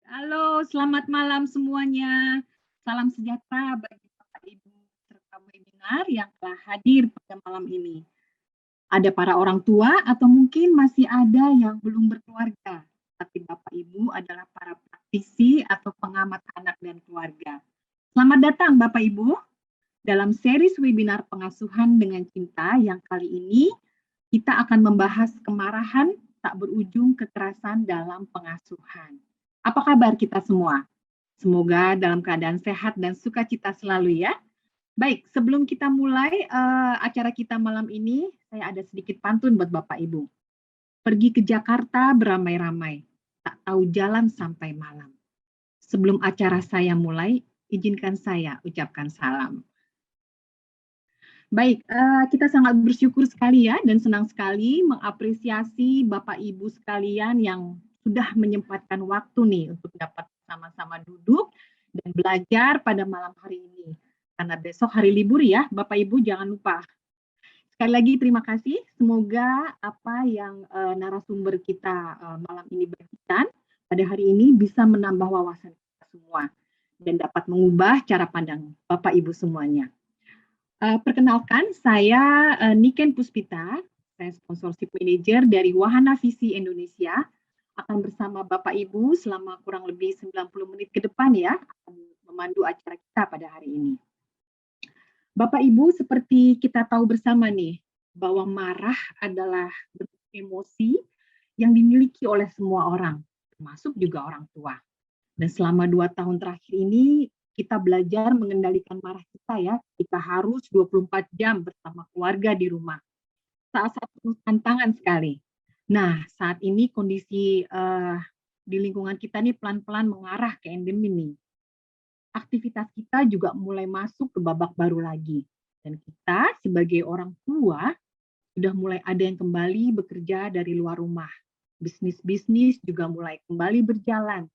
Halo, selamat malam semuanya. Salam sejahtera bagi Bapak Ibu peserta webinar yang telah hadir pada malam ini. Ada para orang tua atau mungkin masih ada yang belum berkeluarga, tapi Bapak Ibu adalah para praktisi atau pengamat anak dan keluarga. Selamat datang Bapak Ibu dalam series webinar pengasuhan dengan cinta yang kali ini kita akan membahas kemarahan tak berujung kekerasan dalam pengasuhan. Apa kabar kita semua? Semoga dalam keadaan sehat dan sukacita selalu ya. Baik, sebelum kita mulai acara kita malam ini, saya ada sedikit pantun buat Bapak Ibu. Pergi ke Jakarta beramai-ramai, tak tahu jalan sampai malam. Sebelum acara saya mulai, izinkan saya ucapkan salam. Baik, kita sangat bersyukur sekali ya dan senang sekali mengapresiasi Bapak Ibu sekalian yang sudah menyempatkan waktu nih untuk dapat sama-sama duduk dan belajar pada malam hari ini. Karena besok hari libur ya, Bapak Ibu jangan lupa. Sekali lagi terima kasih, semoga apa yang narasumber kita malam ini bagikan pada hari ini bisa menambah wawasan kita semua dan dapat mengubah cara pandang Bapak Ibu semuanya. Perkenalkan, saya Niken Puspita, saya sponsorship manager dari Wahana Visi Indonesia, akan bersama Bapak Ibu selama kurang lebih 90 menit ke depan ya, akan memandu acara kita pada hari ini. Bapak Ibu, seperti kita tahu bersama nih, bahwa marah adalah bentuk emosi yang dimiliki oleh semua orang, termasuk juga orang tua. Dan selama 2 tahun terakhir ini, kita belajar mengendalikan marah kita ya, kita harus 24 jam bersama keluarga di rumah. Salah satu tantangan sekali. Nah, saat ini kondisi di lingkungan kita nih pelan-pelan mengarah ke endemi nih. Aktivitas kita juga mulai masuk ke babak baru lagi. Dan kita sebagai orang tua sudah mulai ada yang kembali bekerja dari luar rumah. Bisnis-bisnis juga mulai kembali berjalan.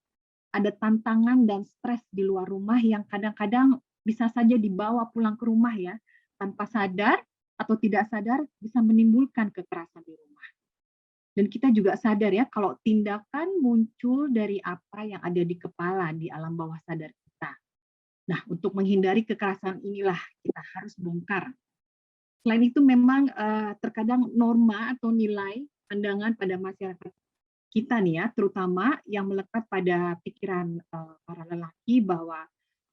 Ada tantangan dan stres di luar rumah yang kadang-kadang bisa saja dibawa pulang ke rumah ya, tanpa sadar atau tidak sadar bisa menimbulkan kekerasan di rumah. Dan kita juga sadar ya kalau tindakan muncul dari apa yang ada di kepala, di alam bawah sadar kita. Nah, untuk menghindari kekerasan inilah kita harus bongkar. Selain itu memang terkadang norma atau nilai pandangan pada masyarakat kita nih ya, terutama yang melekat pada pikiran para lelaki bahwa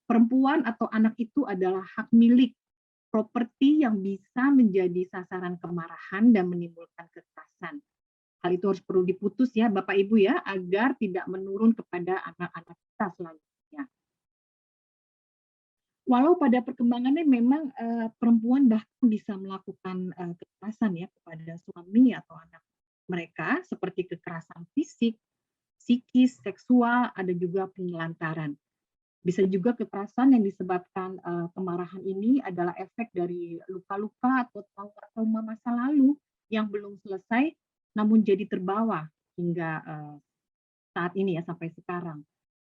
perempuan atau anak itu adalah hak milik, properti yang bisa menjadi sasaran kemarahan dan menimbulkan kekerasan. Hal itu harus perlu diputus ya Bapak Ibu ya, agar tidak menurun kepada anak-anak kita selanjutnya. Walau pada perkembangannya memang perempuan bahkan bisa melakukan kekerasan ya kepada suami atau anak mereka seperti kekerasan fisik, psikis, seksual, ada juga penelantaran. Bisa juga kekerasan yang disebabkan kemarahan ini adalah efek dari luka-luka atau trauma masa lalu yang belum selesai namun jadi terbawa hingga saat ini ya sampai sekarang.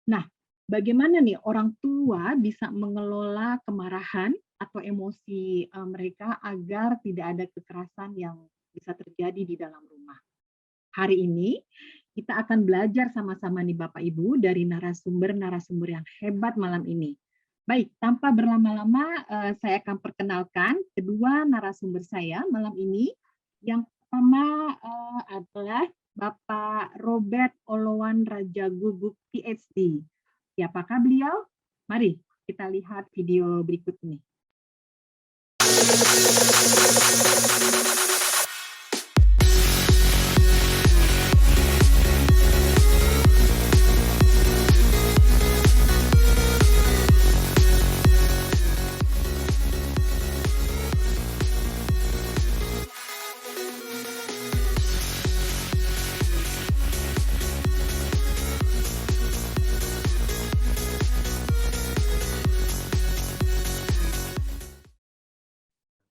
Nah, bagaimana nih orang tua bisa mengelola kemarahan atau emosi mereka agar tidak ada kekerasan yang bisa terjadi di dalam rumah. Hari ini kita akan belajar sama-sama nih Bapak Ibu dari narasumber-narasumber yang hebat malam ini. Baik, tanpa berlama-lama saya akan perkenalkan kedua narasumber saya malam ini. Yang pertama adalah Bapak Robert Olowan Rajaguguk PhD. Siapakah beliau? Mari kita lihat video berikut ini.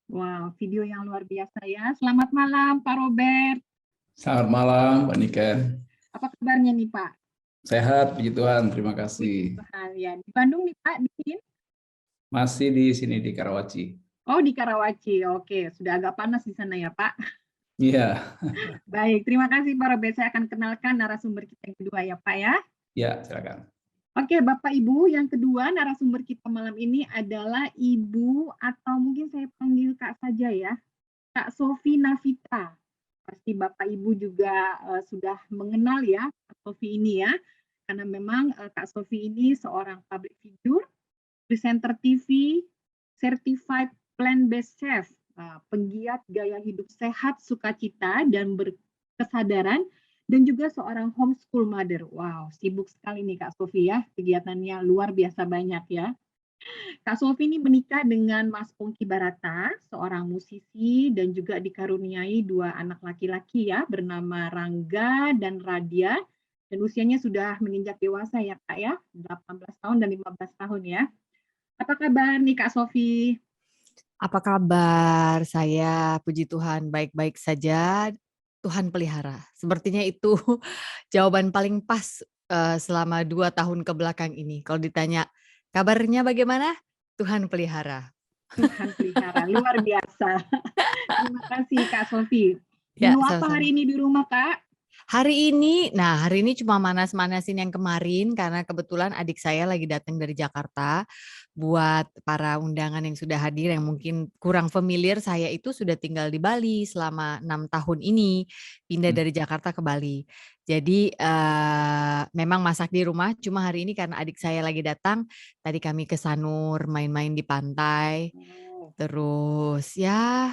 Wow, video yang luar biasa ya. Selamat malam Pak Robert. Selamat malam, Mbak Niken. Apa kabarnya nih Pak? Sehat, puji Tuhan. Terima kasih. Tuhan, ya. Di Bandung nih Pak, dingin? Masih di sini di Karawaci. Oh, di Karawaci. Oke, sudah agak panas di sana ya Pak. Iya. Baik, terima kasih Pak Robert. Saya akan kenalkan narasumber kita yang kedua ya Pak ya. Ya, silakan. Oke, Bapak Ibu, yang kedua narasumber kita malam ini adalah Ibu atau mungkin saya panggil Kak saja ya, Kak Sofi Navita. Pasti Bapak Ibu juga sudah mengenal ya Kak Sofi ini ya, karena memang Kak Sofi ini seorang public figure, presenter TV, certified plant-based chef, penggiat gaya hidup sehat, sukacita, dan berkesadaran, dan juga seorang homeschool mother. Wow, sibuk sekali nih Kak Sofi ya, kegiatannya luar biasa banyak ya. Kak Sofi ini menikah dengan Mas Pongki Barata, seorang musisi dan juga dikaruniai 2 anak laki-laki ya, bernama Rangga dan Radia, dan usianya sudah menginjak dewasa ya Kak ya, 18 tahun dan 15 tahun ya. Apa kabar nih Kak Sofi? Apa kabar? Saya puji Tuhan baik-baik saja. Tuhan pelihara. Sepertinya itu jawaban paling pas selama 2 tahun ke belakang ini. Kalau ditanya kabarnya bagaimana? Tuhan pelihara. Tuhan pelihara, luar biasa. Terima kasih Kak Sofi. Ya, Menu apa sama-sama. hari ini di rumah Kak? Hari ini cuma manas-manasin yang kemarin karena kebetulan adik saya lagi datang dari Jakarta. Buat para undangan yang sudah hadir yang mungkin kurang familiar, saya itu sudah tinggal di Bali selama 6 tahun ini, pindah dari Jakarta ke Bali. Jadi memang masak di rumah, cuma hari ini karena adik saya lagi datang, tadi kami ke Sanur main-main di pantai, Oh. terus ya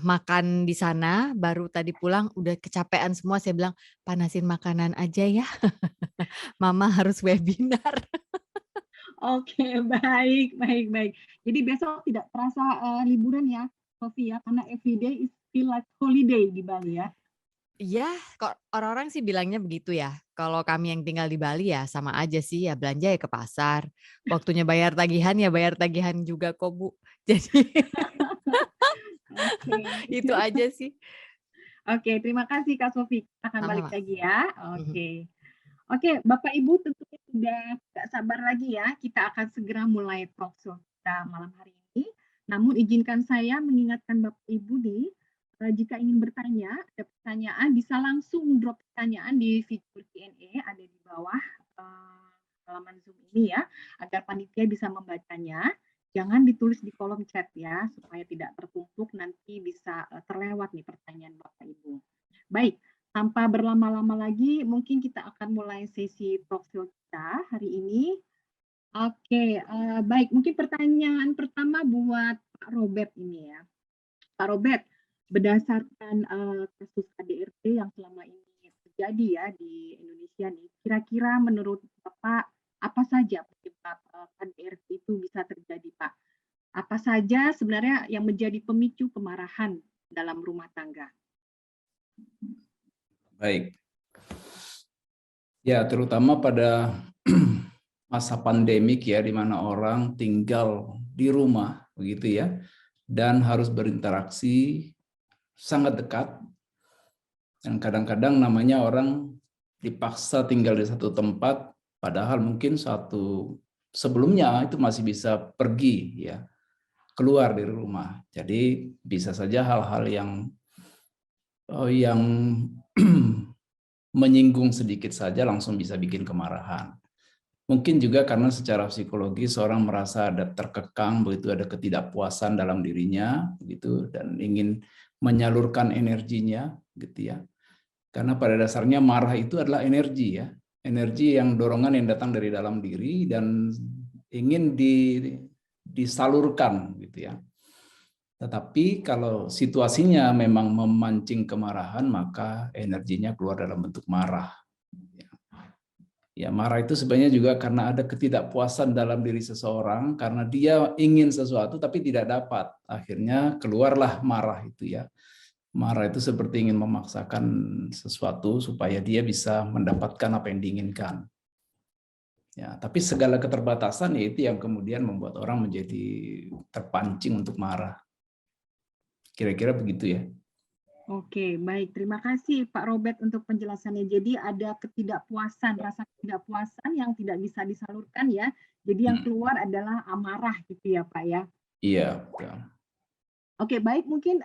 makan di sana, baru tadi pulang udah kecapean semua, saya bilang, "Panasin makanan aja ya, mama harus webinar." Oke, baik, baik, baik. Jadi besok tidak terasa liburan ya, Sofi ya, karena everyday is feel like holiday di Bali ya. Iya, kok orang-orang sih bilangnya begitu ya. Kalau kami yang tinggal di Bali ya sama aja sih, ya belanja ya ke pasar. Waktunya bayar tagihan ya bayar tagihan juga kok, Bu. Jadi Oke. itu aja sih. Oke, terima kasih Kak Sofi. Kita akan balik Sama-sama. lagi ya. Mhm. Oke. Oke, Bapak Ibu tentunya sudah tidak sabar lagi ya. Kita akan segera mulai talk show kita malam hari ini. Namun izinkan saya mengingatkan Bapak Ibu nih, jika ingin bertanya, ada pertanyaan bisa langsung drop pertanyaan di fitur Q&A ada di bawah halaman Zoom ini ya, agar panitia bisa membacanya. Jangan ditulis di kolom chat ya, supaya tidak tertumpuk nanti bisa terlewat nih pertanyaan Bapak Ibu. Baik, tanpa berlama-lama lagi, mungkin kita akan mulai sesi talk show kita hari ini. Oke, baik. Mungkin pertanyaan pertama buat Pak Robert ini ya. Pak Robert, berdasarkan kasus KDRT yang selama ini terjadi ya di Indonesia nih, kira-kira menurut Bapak apa saja penyebab KDRT itu bisa terjadi, Pak? Apa saja sebenarnya yang menjadi pemicu kemarahan dalam rumah tangga? Baik. Ya, terutama pada masa pandemik ya, di mana orang tinggal di rumah, begitu ya, dan harus berinteraksi sangat dekat. Dan kadang-kadang namanya orang dipaksa tinggal di satu tempat, padahal mungkin sebelumnya itu masih bisa pergi ya, keluar dari rumah. Jadi bisa saja hal-hal yang menyinggung sedikit saja langsung bisa bikin kemarahan. Mungkin juga karena secara psikologis orang merasa ada terkekang, begitu ada ketidakpuasan dalam dirinya, gitu, dan ingin menyalurkan energinya, gitu ya. Karena pada dasarnya marah itu adalah energi ya, energi yang dorongan yang datang dari dalam diri dan ingin disalurkan, gitu ya. Tetapi kalau situasinya memang memancing kemarahan, maka energinya keluar dalam bentuk marah. Ya, marah itu sebenarnya juga karena ada ketidakpuasan dalam diri seseorang, karena dia ingin sesuatu tapi tidak dapat. Akhirnya keluarlah marah itu ya. Marah itu seperti ingin memaksakan sesuatu supaya dia bisa mendapatkan apa yang diinginkan. Ya, tapi segala keterbatasan ya itu yang kemudian membuat orang menjadi terpancing untuk marah. Kira-kira begitu ya. Oke, baik. Terima kasih Pak Robert untuk penjelasannya. Jadi ada ketidakpuasan, rasa ketidakpuasan yang tidak bisa disalurkan ya. Jadi yang keluar adalah amarah gitu ya Pak ya. Iya, betul. Oke, baik. Mungkin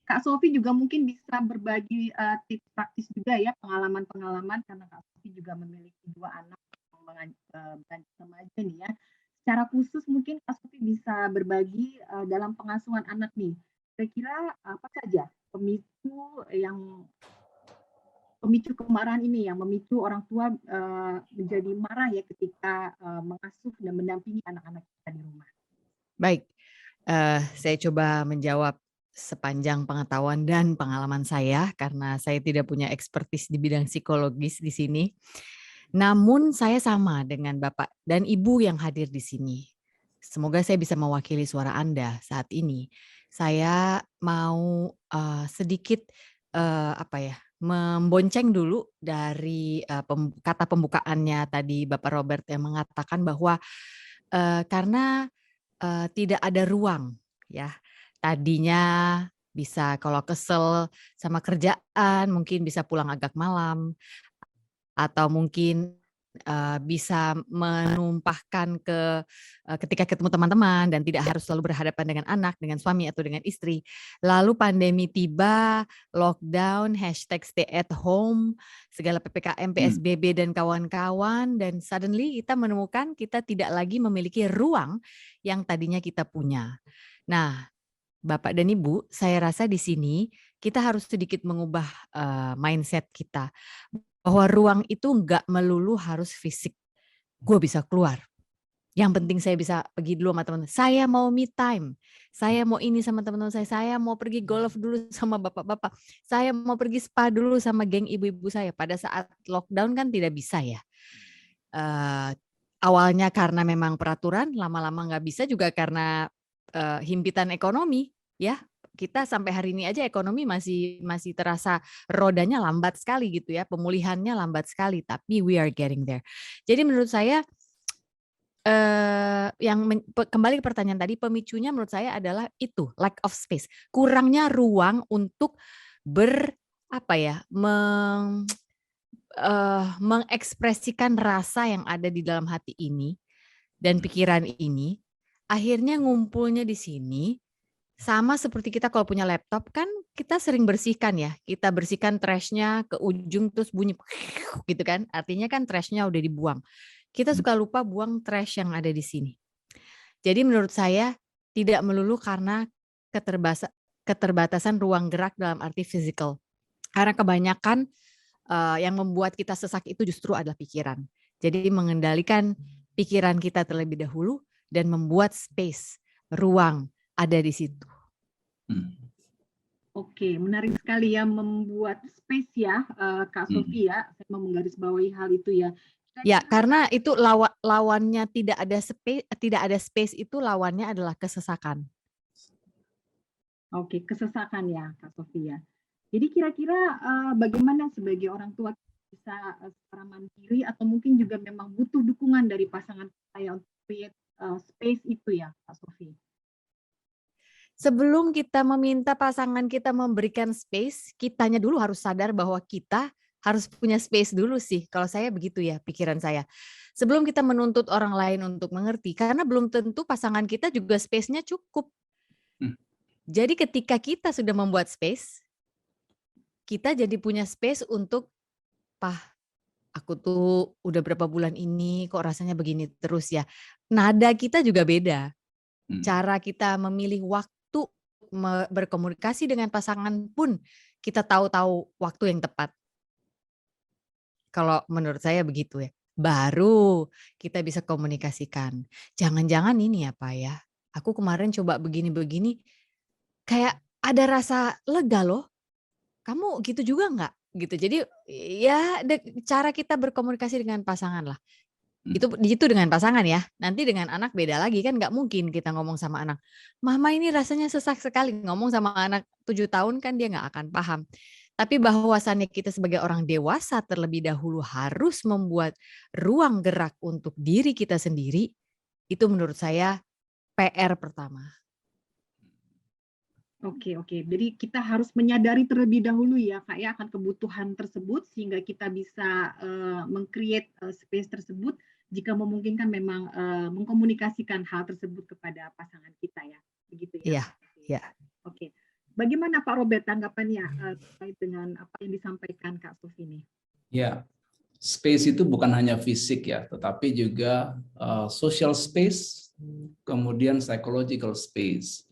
Kak Sofi juga mungkin bisa berbagi tips praktis juga ya, pengalaman-pengalaman karena Kak Sofi juga memiliki 2 anak beranjak remaja nih ya. Secara khusus mungkin Kak Sofi bisa berbagi dalam pengasuhan anak nih. Kira-kira apa saja pemicu kemarahan ini yang memicu orang tua menjadi marah ya ketika mengasuh dan mendampingi anak-anak kita di rumah. Baik, saya coba menjawab sepanjang pengetahuan dan pengalaman saya karena saya tidak punya ekspertis di bidang psikologis di sini. Namun saya sama dengan Bapak dan Ibu yang hadir di sini. Semoga saya bisa mewakili suara Anda saat ini. Saya mau sedikit membonceng dulu dari kata pembukaannya tadi Bapak Robert yang mengatakan bahwa karena tidak ada ruang ya. Tadinya bisa kalau kesel sama kerjaan mungkin bisa pulang agak malam atau mungkin bisa menumpahkan ketika ketemu teman-teman dan tidak harus selalu berhadapan dengan anak, dengan suami atau dengan istri. Lalu pandemi tiba, lockdown, #stay at home, segala PPKM, PSBB dan kawan-kawan, dan suddenly kita menemukan kita tidak lagi memiliki ruang yang tadinya kita punya. Nah, Bapak dan Ibu, saya rasa di sini kita harus sedikit mengubah mindset kita. Bahwa ruang itu nggak melulu harus fisik. Gue bisa keluar. Yang penting saya bisa pergi dulu sama teman-teman. Saya mau me time. Saya mau ini sama teman-teman saya mau pergi golf dulu sama bapak-bapak. Saya mau pergi spa dulu sama geng ibu-ibu saya. Pada saat lockdown kan tidak bisa ya. Awalnya karena memang peraturan, lama-lama nggak bisa juga karena himpitan ekonomi ya. Kita sampai hari ini aja ekonomi masih terasa rodanya lambat sekali gitu ya, pemulihannya lambat sekali, tapi we are getting there. Jadi menurut saya kembali ke pertanyaan tadi, pemicunya menurut saya adalah itu lack of space, kurangnya ruang untuk mengekspresikan rasa yang ada di dalam hati ini dan pikiran ini, akhirnya ngumpulnya di sini. Sama seperti kita kalau punya laptop kan kita sering bersihkan ya, kita bersihkan trash-nya ke ujung terus bunyi gitu kan, artinya kan trash-nya udah dibuang. Kita suka lupa buang trash yang ada di sini. Jadi menurut saya tidak melulu karena keterbatasan ruang gerak dalam arti physical. Karena kebanyakan yang membuat kita sesak itu justru adalah pikiran. Jadi mengendalikan pikiran kita terlebih dahulu dan membuat space, ruang ada di situ. Oke, menarik sekali ya membuat space ya, Kak Sofi ya. Saya mau menggarisbawahi hal itu ya. Ya, karena itu lawannya tidak ada space itu lawannya adalah kesesakan. Oke, kesesakan ya, Kak Sofi ya. Jadi kira-kira bagaimana sebagai orang tua bisa secara mandiri atau mungkin juga memang butuh dukungan dari pasangan saya untuk create space itu ya, Kak Sofi? Sebelum kita meminta pasangan kita memberikan space, kitanya dulu harus sadar bahwa kita harus punya space dulu sih. Kalau saya begitu ya pikiran saya. Sebelum kita menuntut orang lain untuk mengerti, karena belum tentu pasangan kita juga space-nya cukup. Jadi ketika kita sudah membuat space, kita jadi punya space untuk, aku tuh udah berapa bulan ini kok rasanya begini terus ya. Nada kita juga beda. Cara kita memilih waktu berkomunikasi dengan pasangan pun kita tahu waktu yang tepat. Kalau menurut saya begitu ya. Baru kita bisa komunikasikan. Jangan-jangan ini ya Pak ya, aku kemarin coba begini-begini, kayak ada rasa lega loh. Kamu gitu juga nggak? Gitu. Jadi ya cara kita berkomunikasi dengan pasangan lah. Itu dengan pasangan ya. Nanti dengan anak beda lagi kan, nggak mungkin kita ngomong sama anak, "Mama ini rasanya sesak sekali." Ngomong sama anak 7 tahun kan dia nggak akan paham. Tapi bahwasannya kita sebagai orang dewasa terlebih dahulu harus membuat ruang gerak untuk diri kita sendiri, itu menurut saya PR pertama. Oke. Jadi kita harus menyadari terlebih dahulu ya Kak ya akan kebutuhan tersebut sehingga kita bisa meng-create space tersebut jika memungkinkan memang mengkomunikasikan hal tersebut kepada pasangan kita ya. Begitu ya. Iya. Oke. Bagaimana Pak Robert tanggapannya terkait dengan apa yang disampaikan Kak Sofi ini? Ya. space itu bukan hanya fisik ya, tetapi juga social space, kemudian psychological space.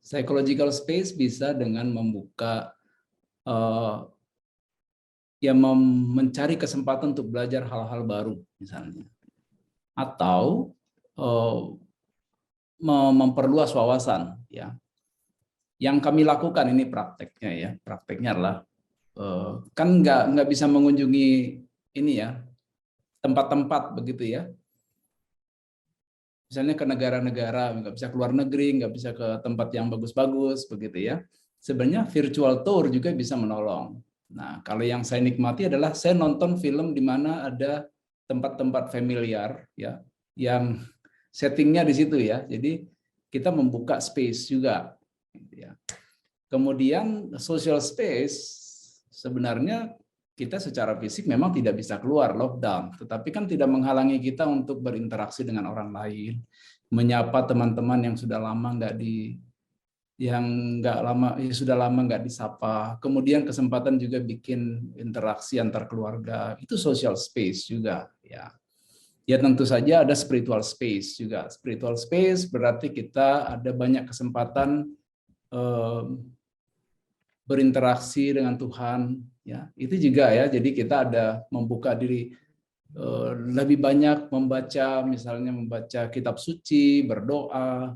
Psychological space bisa dengan membuka ya mencari kesempatan untuk belajar hal-hal baru misalnya, atau memperluas wawasan ya. Yang kami lakukan ini prakteknya ya, prakteknya adalah kan nggak bisa mengunjungi ini ya tempat-tempat begitu ya. Misalnya ke negara-negara, nggak bisa keluar negeri, nggak bisa ke tempat yang bagus-bagus begitu ya. Sebenarnya virtual tour juga bisa menolong. Nah, kalau yang saya nikmati adalah saya nonton film di mana ada tempat-tempat familiar ya, yang settingnya di situ ya. Jadi kita membuka space juga. Ya. Kemudian social space sebenarnya kita secara fisik memang tidak bisa keluar, lockdown, tetapi kan tidak menghalangi kita untuk berinteraksi dengan orang lain, menyapa teman-teman yang sudah lama sudah lama nggak disapa. Kemudian kesempatan juga bikin interaksi antar keluarga, itu social space juga ya. Ya tentu saja ada spiritual space juga. Spiritual space berarti kita ada banyak kesempatan berinteraksi dengan Tuhan ya, itu juga ya. Jadi kita ada membuka diri lebih banyak membaca, misalnya membaca kitab suci, berdoa.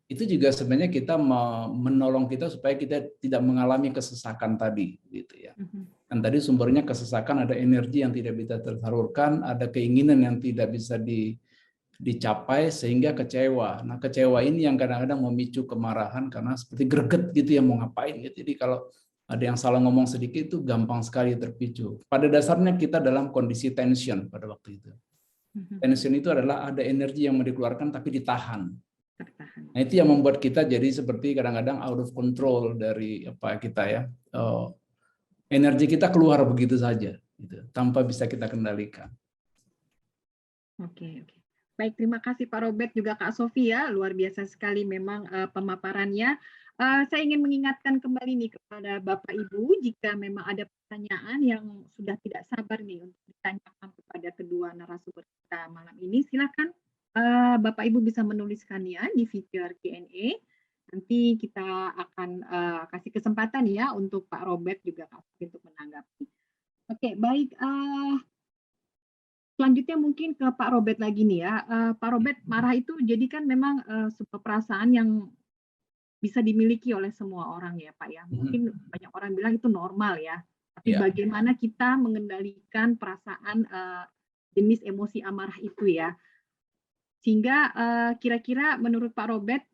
Itu juga sebenarnya kita menolong kita supaya kita tidak mengalami kesesakan tadi gitu ya. Kan tadi sumbernya kesesakan, ada energi yang tidak bisa tersalurkan, ada keinginan yang tidak bisa dicapai sehingga kecewa. Nah, kecewa ini yang kadang-kadang memicu kemarahan karena seperti greget gitu ya, mau ngapain gitu. Jadi kalau ada yang salah ngomong sedikit itu gampang sekali terpicu. Pada dasarnya kita dalam kondisi tension pada waktu itu. Tension itu adalah ada energi yang mau dikeluarkan tapi ditahan. Nah, itu yang membuat kita jadi seperti kadang-kadang out of control dari apa kita ya. Energi kita keluar begitu saja gitu, tanpa bisa kita kendalikan. Oke. Baik, terima kasih Pak Robert, juga Kak Sofia, luar biasa sekali memang pemaparannya. Saya ingin mengingatkan kembali nih kepada Bapak Ibu, jika memang ada pertanyaan yang sudah tidak sabar nih untuk ditanyakan kepada kedua narasumber kita malam ini, silakan Bapak Ibu bisa menuliskannya di fitur Q&A. Nanti kita akan kasih kesempatan ya untuk Pak Robert juga Kak Sofia untuk menanggapi. Oke, baik. Selanjutnya mungkin ke Pak Robert lagi nih ya. Pak Robert, marah itu jadi kan memang sebuah perasaan yang bisa dimiliki oleh semua orang ya Pak ya. Mungkin banyak orang bilang itu normal ya. Tapi bagaimana kita mengendalikan perasaan jenis emosi amarah itu ya. Sehingga kira-kira menurut Pak Robert,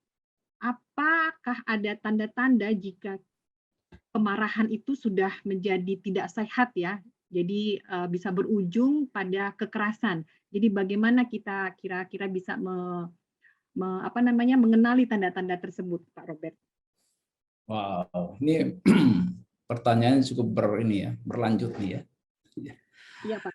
apakah ada tanda-tanda jika kemarahan itu sudah menjadi tidak sehat ya? Jadi bisa berujung pada kekerasan. Jadi bagaimana kita kira-kira bisa mengenali tanda-tanda tersebut, Pak Robert? Wow, ini pertanyaan cukup berlanjut nih ya. Iya, Pak.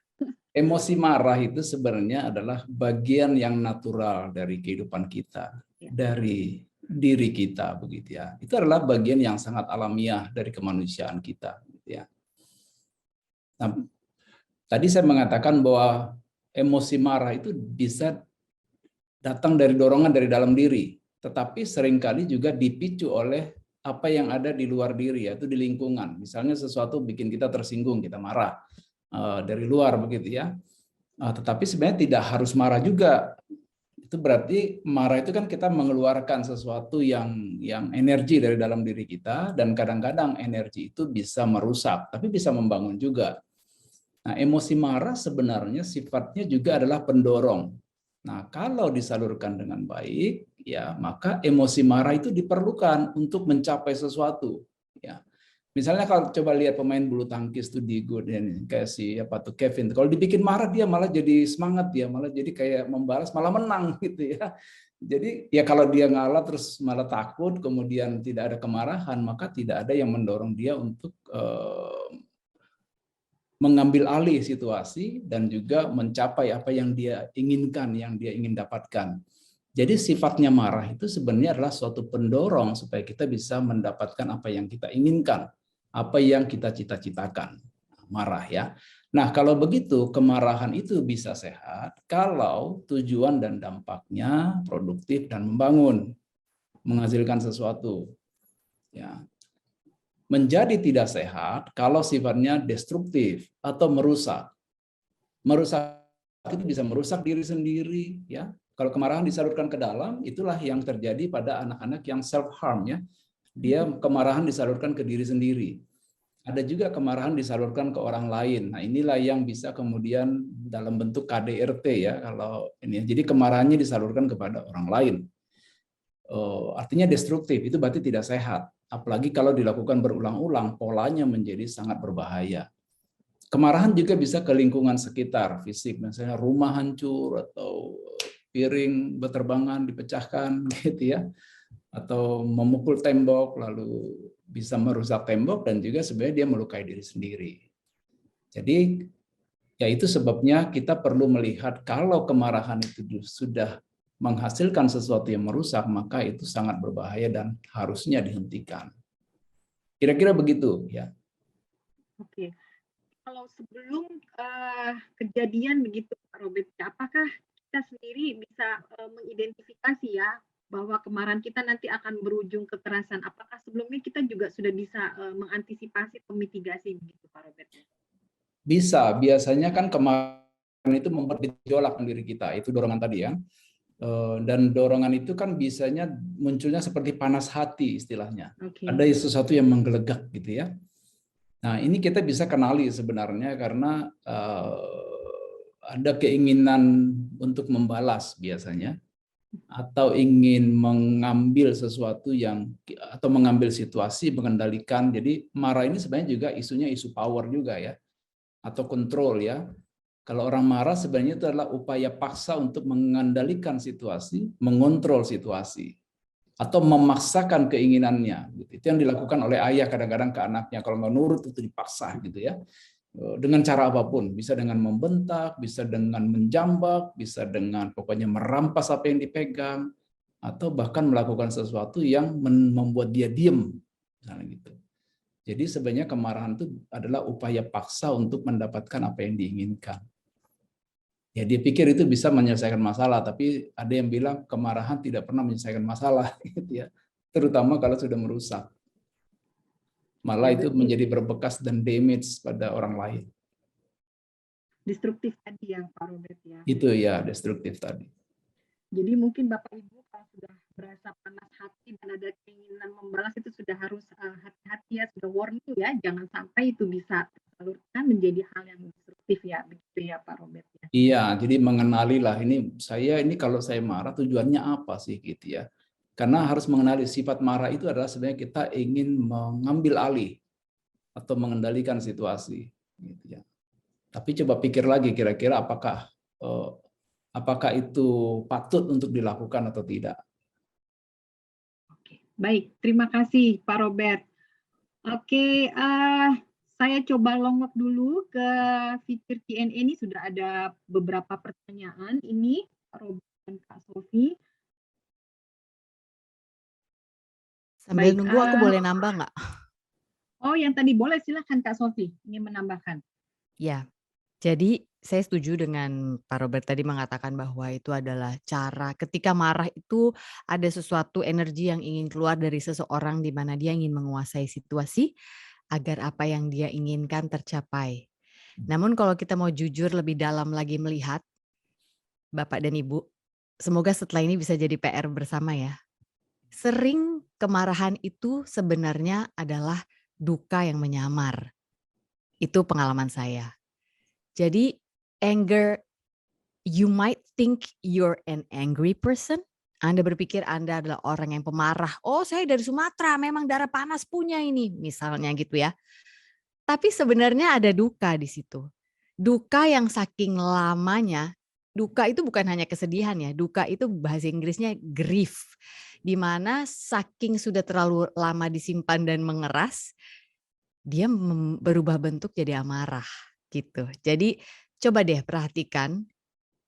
Emosi marah itu sebenarnya adalah bagian yang natural dari kehidupan kita, dari diri kita begitu ya. Itu adalah bagian yang sangat alamiah dari kemanusiaan kita, gitu ya. Nah, tadi saya mengatakan bahwa emosi marah itu bisa datang dari dorongan dari dalam diri, tetapi seringkali juga dipicu oleh apa yang ada di luar diri, yaitu di lingkungan. Misalnya sesuatu bikin kita tersinggung, kita marah dari luar begitu ya. Tetapi sebenarnya tidak harus marah juga. Itu berarti marah itu kan kita mengeluarkan sesuatu yang energi dari dalam diri kita, dan kadang-kadang energi itu bisa merusak, tapi bisa membangun juga. Nah, emosi marah sebenarnya sifatnya juga adalah pendorong. Nah, kalau disalurkan dengan baik, ya maka emosi marah itu diperlukan untuk mencapai sesuatu. Ya, misalnya kalau coba lihat pemain bulu tangkis tuh di kayak si Kevin, kalau dibikin marah dia malah jadi semangat, dia malah jadi kayak membalas, malah menang gitu ya. Jadi ya kalau dia ngalah terus malah takut, kemudian tidak ada kemarahan, maka tidak ada yang mendorong dia untuk mengambil alih situasi dan juga mencapai apa yang dia inginkan, yang dia ingin dapatkan. Jadi sifatnya marah itu sebenarnya adalah suatu pendorong supaya kita bisa mendapatkan apa yang kita inginkan, apa yang kita cita-citakan. marah ya. Nah, kalau begitu kemarahan itu bisa sehat kalau tujuan dan dampaknya produktif dan membangun, menghasilkan sesuatu. Ya. Menjadi tidak sehat kalau sifatnya destruktif atau merusak. Merusak itu bisa merusak diri sendiri ya. Kalau kemarahan disalurkan ke dalam, itulah yang terjadi pada anak-anak yang self harm ya. Dia kemarahan disalurkan ke diri sendiri. Ada juga kemarahan disalurkan ke orang lain. Nah, inilah yang bisa kemudian dalam bentuk KDRT ya kalau ini. Jadi kemarahannya disalurkan kepada orang lain. Artinya destruktif, itu berarti tidak sehat. Apalagi kalau dilakukan berulang-ulang, polanya menjadi sangat berbahaya. Kemarahan juga bisa ke lingkungan sekitar, fisik, misalnya rumah hancur atau piring berterbangan dipecahkan gitu ya, atau memukul tembok lalu bisa merusak tembok dan juga sebenarnya dia melukai diri sendiri. Jadi ya itu sebabnya kita perlu melihat kalau kemarahan itu sudah menghasilkan sesuatu yang merusak, maka itu sangat berbahaya dan harusnya dihentikan. Kira-kira begitu ya. Oke. Kalau sebelum kejadian begitu Pak Robert, apakah kita sendiri bisa mengidentifikasi ya bahwa kemarahan kita nanti akan berujung kekerasan? Apakah sebelumnya kita juga sudah bisa mengantisipasi atau mitigasi begitu Pak Robert? Bisa, biasanya kan kemarahan itu membuat gejolak diri kita, itu dorongan tadi ya. Dan dorongan itu kan biasanya munculnya seperti panas hati istilahnya. Okay. Ada sesuatu yang menggelegak gitu ya. Nah, ini kita bisa kenali sebenarnya karena ada keinginan untuk membalas biasanya, atau ingin mengambil sesuatu yang atau mengambil situasi, mengendalikan. Jadi marah ini sebenarnya juga isunya isu power juga ya, atau kontrol ya. Kalau orang marah sebenarnya itu adalah upaya paksa untuk mengendalikan situasi, mengontrol situasi, atau memaksakan keinginannya. Itu yang dilakukan oleh ayah kadang-kadang ke anaknya. Kalau nggak nurut itu dipaksa gitu ya. Dengan cara apapun, bisa dengan membentak, bisa dengan menjambak, bisa dengan pokoknya merampas apa yang dipegang, atau bahkan melakukan sesuatu yang membuat dia diem, misalnya gitu. Jadi sebenarnya kemarahan itu adalah upaya paksa untuk mendapatkan apa yang diinginkan. Ya dia pikir itu bisa menyelesaikan masalah, tapi ada yang bilang kemarahan tidak pernah menyelesaikan masalah, gitu ya. Terutama kalau sudah merusak. Malah itu menjadi berbekas dan damage pada orang lain. Destruktif tadi yang Pak Robert ya. Itu ya, destruktif tadi. Jadi mungkin Bapak Ibu kalau sudah berasa panas hati dan ada keinginan membalas itu sudah harus hati-hati ya, sudah warning ya, jangan sampai itu bisa tersalurkan menjadi hal yang destruktif ya, begitu ya Pak Robert ya. Iya, jadi mengenali lah ini kalau saya marah tujuannya apa sih gitu ya. Karena harus mengenali sifat marah itu adalah sebenarnya kita ingin mengambil alih atau mengendalikan situasi gitu ya. Tapi coba pikir lagi kira-kira apakah itu patut untuk dilakukan atau tidak. Oke, baik, terima kasih Pak Robert. Oke, saya coba longok dulu ke fitur Q&A. Ini sudah ada beberapa pertanyaan ini Pak Robert dan Kak Sofi. Sambil nunggu aku boleh nambah nggak? Oh, yang tadi boleh, silakan Kak Sofi ingin menambahkan. Ya, jadi saya setuju dengan Pak Robert tadi mengatakan bahwa itu adalah cara ketika marah itu ada sesuatu energi yang ingin keluar dari seseorang di mana dia ingin menguasai situasi agar apa yang dia inginkan tercapai. Namun kalau kita mau jujur lebih dalam lagi melihat, Bapak dan Ibu, semoga setelah ini bisa jadi PR bersama ya. Sering kemarahan itu sebenarnya adalah duka yang menyamar. Itu pengalaman saya. Jadi anger, you might think you're an angry person. Anda berpikir Anda adalah orang yang pemarah. Oh, saya dari Sumatera, memang darah panas punya ini, misalnya gitu ya. Tapi sebenarnya ada duka di situ. Duka yang saking lamanya, duka itu bukan hanya kesedihan ya, duka itu bahasa Inggrisnya grief. Di mana saking sudah terlalu lama disimpan dan mengeras, dia berubah bentuk jadi amarah gitu. Jadi coba deh perhatikan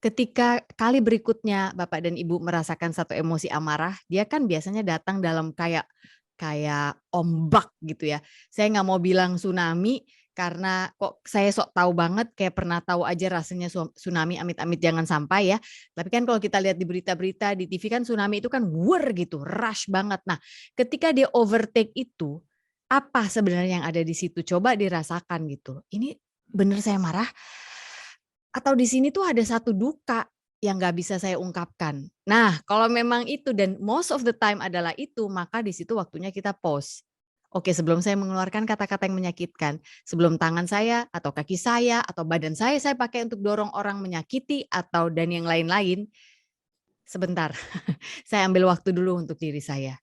ketika kali berikutnya Bapak dan Ibu merasakan satu emosi amarah, dia kan biasanya datang dalam kayak ombak gitu ya. Saya nggak mau bilang tsunami karena kok saya sok tahu banget, kayak pernah tahu aja rasanya tsunami, amit-amit jangan sampai ya. Tapi kan kalau kita lihat di berita-berita di TV kan tsunami itu kan gitu, rush banget. Nah, ketika dia overtake itu, apa sebenarnya yang ada di situ? Coba dirasakan gitu. Ini bener saya marah atau di sini tuh ada satu duka yang nggak bisa saya ungkapkan. Nah, kalau memang itu dan most of the time adalah itu, maka di situ waktunya kita pause. Oke, sebelum saya mengeluarkan kata-kata yang menyakitkan, sebelum tangan saya atau kaki saya atau badan saya pakai untuk dorong orang menyakiti atau dan yang lain-lain, sebentar. Saya ambil waktu dulu untuk diri saya.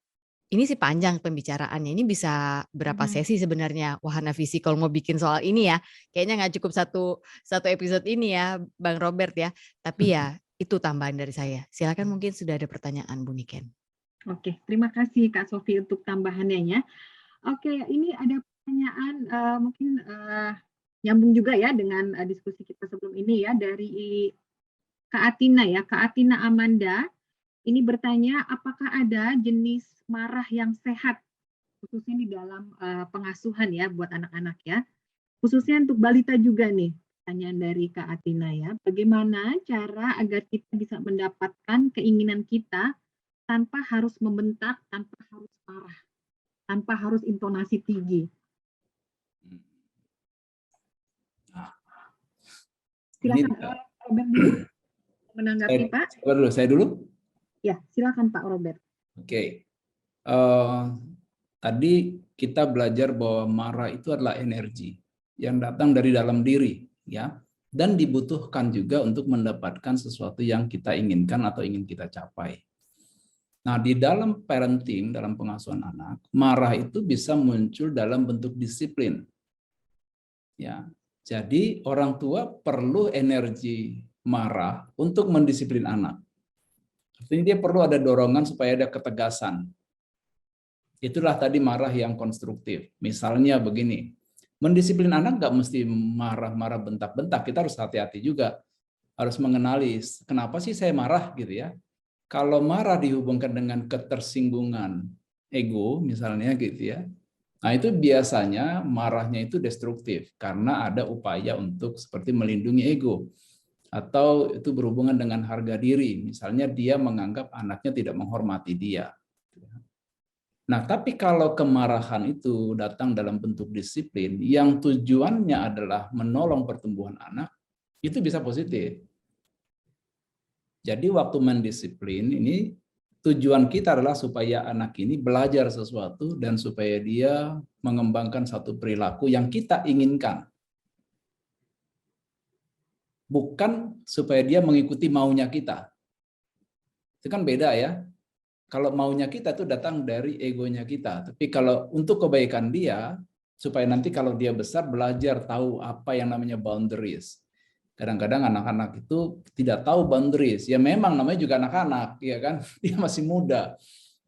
Ini sih panjang pembicaraannya, ini bisa berapa sesi sebenarnya Wahana Visi kalau mau bikin soal ini ya. Kayaknya nggak cukup satu episode ini ya Bang Robert ya. Tapi ya itu tambahan dari saya. Silakan mungkin sudah ada pertanyaan Bu Niken. Oke, terima kasih Kak Sofi untuk tambahannya ya. Oke, ini ada pertanyaan mungkin nyambung juga ya dengan diskusi kita sebelum ini ya dari Kak Atina ya, Kak Atina Amanda. Ini bertanya, apakah ada jenis marah yang sehat, khususnya di dalam pengasuhan ya buat anak-anak ya, khususnya untuk balita juga nih, pertanyaan dari Kak Atina ya. Bagaimana cara agar kita bisa mendapatkan keinginan kita tanpa harus membentak, tanpa harus marah, tanpa harus intonasi tinggi? Silakan Robert dulu menanggapi Pak. Saya dulu? Ya, silakan Pak Robert. Oke. Tadi kita belajar bahwa marah itu adalah energi yang datang dari dalam diri, ya, dan dibutuhkan juga untuk mendapatkan sesuatu yang kita inginkan atau ingin kita capai. Nah, di dalam parenting, dalam pengasuhan anak, marah itu bisa muncul dalam bentuk disiplin. Ya, jadi orang tua perlu energi marah untuk mendisiplin anak. Artinya dia perlu ada dorongan supaya ada ketegasan. Itulah tadi marah yang konstruktif. Misalnya begini, mendisiplin anak nggak mesti marah-marah bentak-bentak. Kita harus hati-hati juga. Harus mengenali kenapa sih saya marah gitu ya. Kalau marah dihubungkan dengan ketersinggungan ego misalnya gitu ya. Nah itu biasanya marahnya itu destruktif karena ada upaya untuk seperti melindungi ego. Atau itu berhubungan dengan harga diri, misalnya dia menganggap anaknya tidak menghormati dia. Nah, tapi kalau kemarahan itu datang dalam bentuk disiplin, yang tujuannya adalah menolong pertumbuhan anak, itu bisa positif. Jadi waktu mendisiplin ini, tujuan kita adalah supaya anak ini belajar sesuatu dan supaya dia mengembangkan satu perilaku yang kita inginkan. Bukan supaya dia mengikuti maunya kita. Itu kan beda ya. Kalau maunya kita itu datang dari egonya kita. Tapi kalau untuk kebaikan dia, supaya nanti kalau dia besar belajar tahu apa yang namanya boundaries. Kadang-kadang anak-anak itu tidak tahu boundaries. Ya memang namanya juga anak-anak, ya kan? Dia masih muda.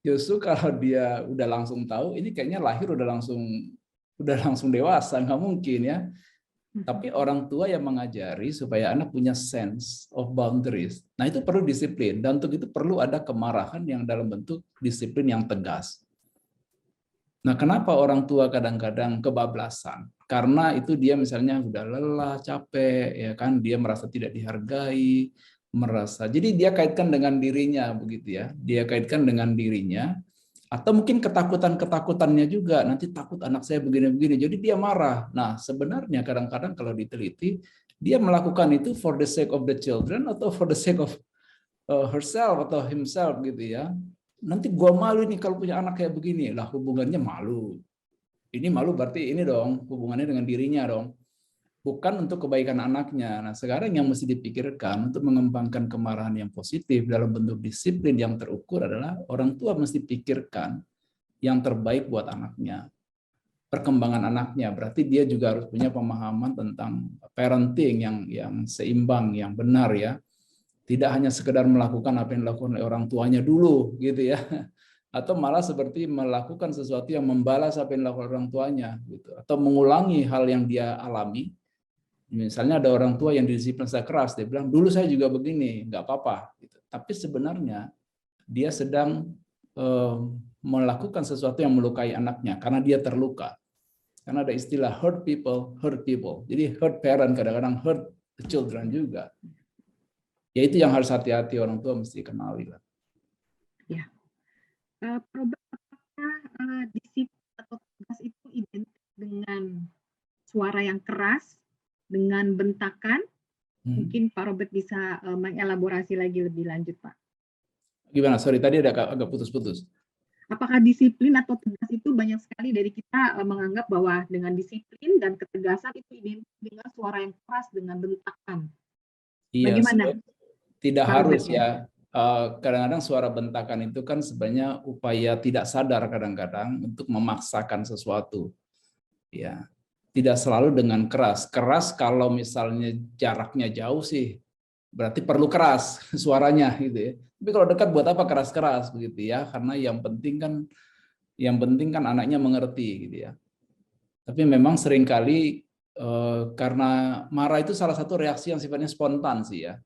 Justru kalau dia udah langsung tahu, ini kayaknya lahir udah langsung dewasa, nggak mungkin ya. Tapi orang tua yang mengajari supaya anak punya sense of boundaries. Nah itu perlu disiplin, dan untuk itu perlu ada kemarahan yang dalam bentuk disiplin yang tegas. Nah kenapa orang tua kadang-kadang kebablasan? Karena itu dia misalnya udah lelah, capek, ya kan, dia merasa tidak dihargai, jadi dia kaitkan dengan dirinya begitu ya, dia kaitkan dengan dirinya. Atau mungkin ketakutan-ketakutannya juga, nanti takut anak saya begini-begini, jadi dia marah. Nah, sebenarnya kadang-kadang kalau diteliti, dia melakukan itu for the sake of the children atau for the sake of herself atau himself gitu ya. Nanti gua malu nih kalau punya anak kayak begini. Lah hubungannya malu. Ini malu berarti ini dong, hubungannya dengan dirinya dong. Bukan untuk kebaikan anaknya. Nah, sekarang yang mesti dipikirkan untuk mengembangkan kemarahan yang positif dalam bentuk disiplin yang terukur adalah orang tua mesti pikirkan yang terbaik buat anaknya. Perkembangan anaknya, berarti dia juga harus punya pemahaman tentang parenting yang seimbang, yang benar ya. Tidak hanya sekedar melakukan apa yang dilakukan oleh orang tuanya dulu gitu ya. Atau malah seperti melakukan sesuatu yang membalas apa yang dilakukan orang tuanya gitu, atau mengulangi hal yang dia alami. Misalnya ada orang tua yang disiplin secara keras, dia bilang dulu saya juga begini, nggak apa-apa. Gitu. Tapi sebenarnya dia sedang melakukan sesuatu yang melukai anaknya karena dia terluka. Karena ada istilah hurt people, hurt people. Jadi hurt parent kadang-kadang hurt the children juga. Ya itu yang harus hati-hati orang tua mesti kenali lah. Ya. Robert, apakah disiplin atau tegas itu identik dengan suara yang keras, dengan bentakan? Mungkin Pak Robert bisa mengelaborasi lagi lebih lanjut, Pak. Gimana? Sorry, tadi ada agak putus-putus. Apakah disiplin atau tegas itu banyak sekali dari kita menganggap bahwa dengan disiplin dan ketegasan itu identik dengan suara yang keras, dengan bentakan. Iya, bagaimana? Tidak harus ya. Kadang-kadang suara bentakan itu kan sebenarnya upaya tidak sadar kadang-kadang untuk memaksakan sesuatu. Ya, tidak selalu dengan keras. Keras kalau misalnya jaraknya jauh sih, berarti perlu keras suaranya gitu ya. Tapi kalau dekat buat apa keras-keras begitu ya? Karena yang penting kan anaknya mengerti gitu ya. Tapi memang seringkali karena marah itu salah satu reaksi yang sifatnya spontan sih ya.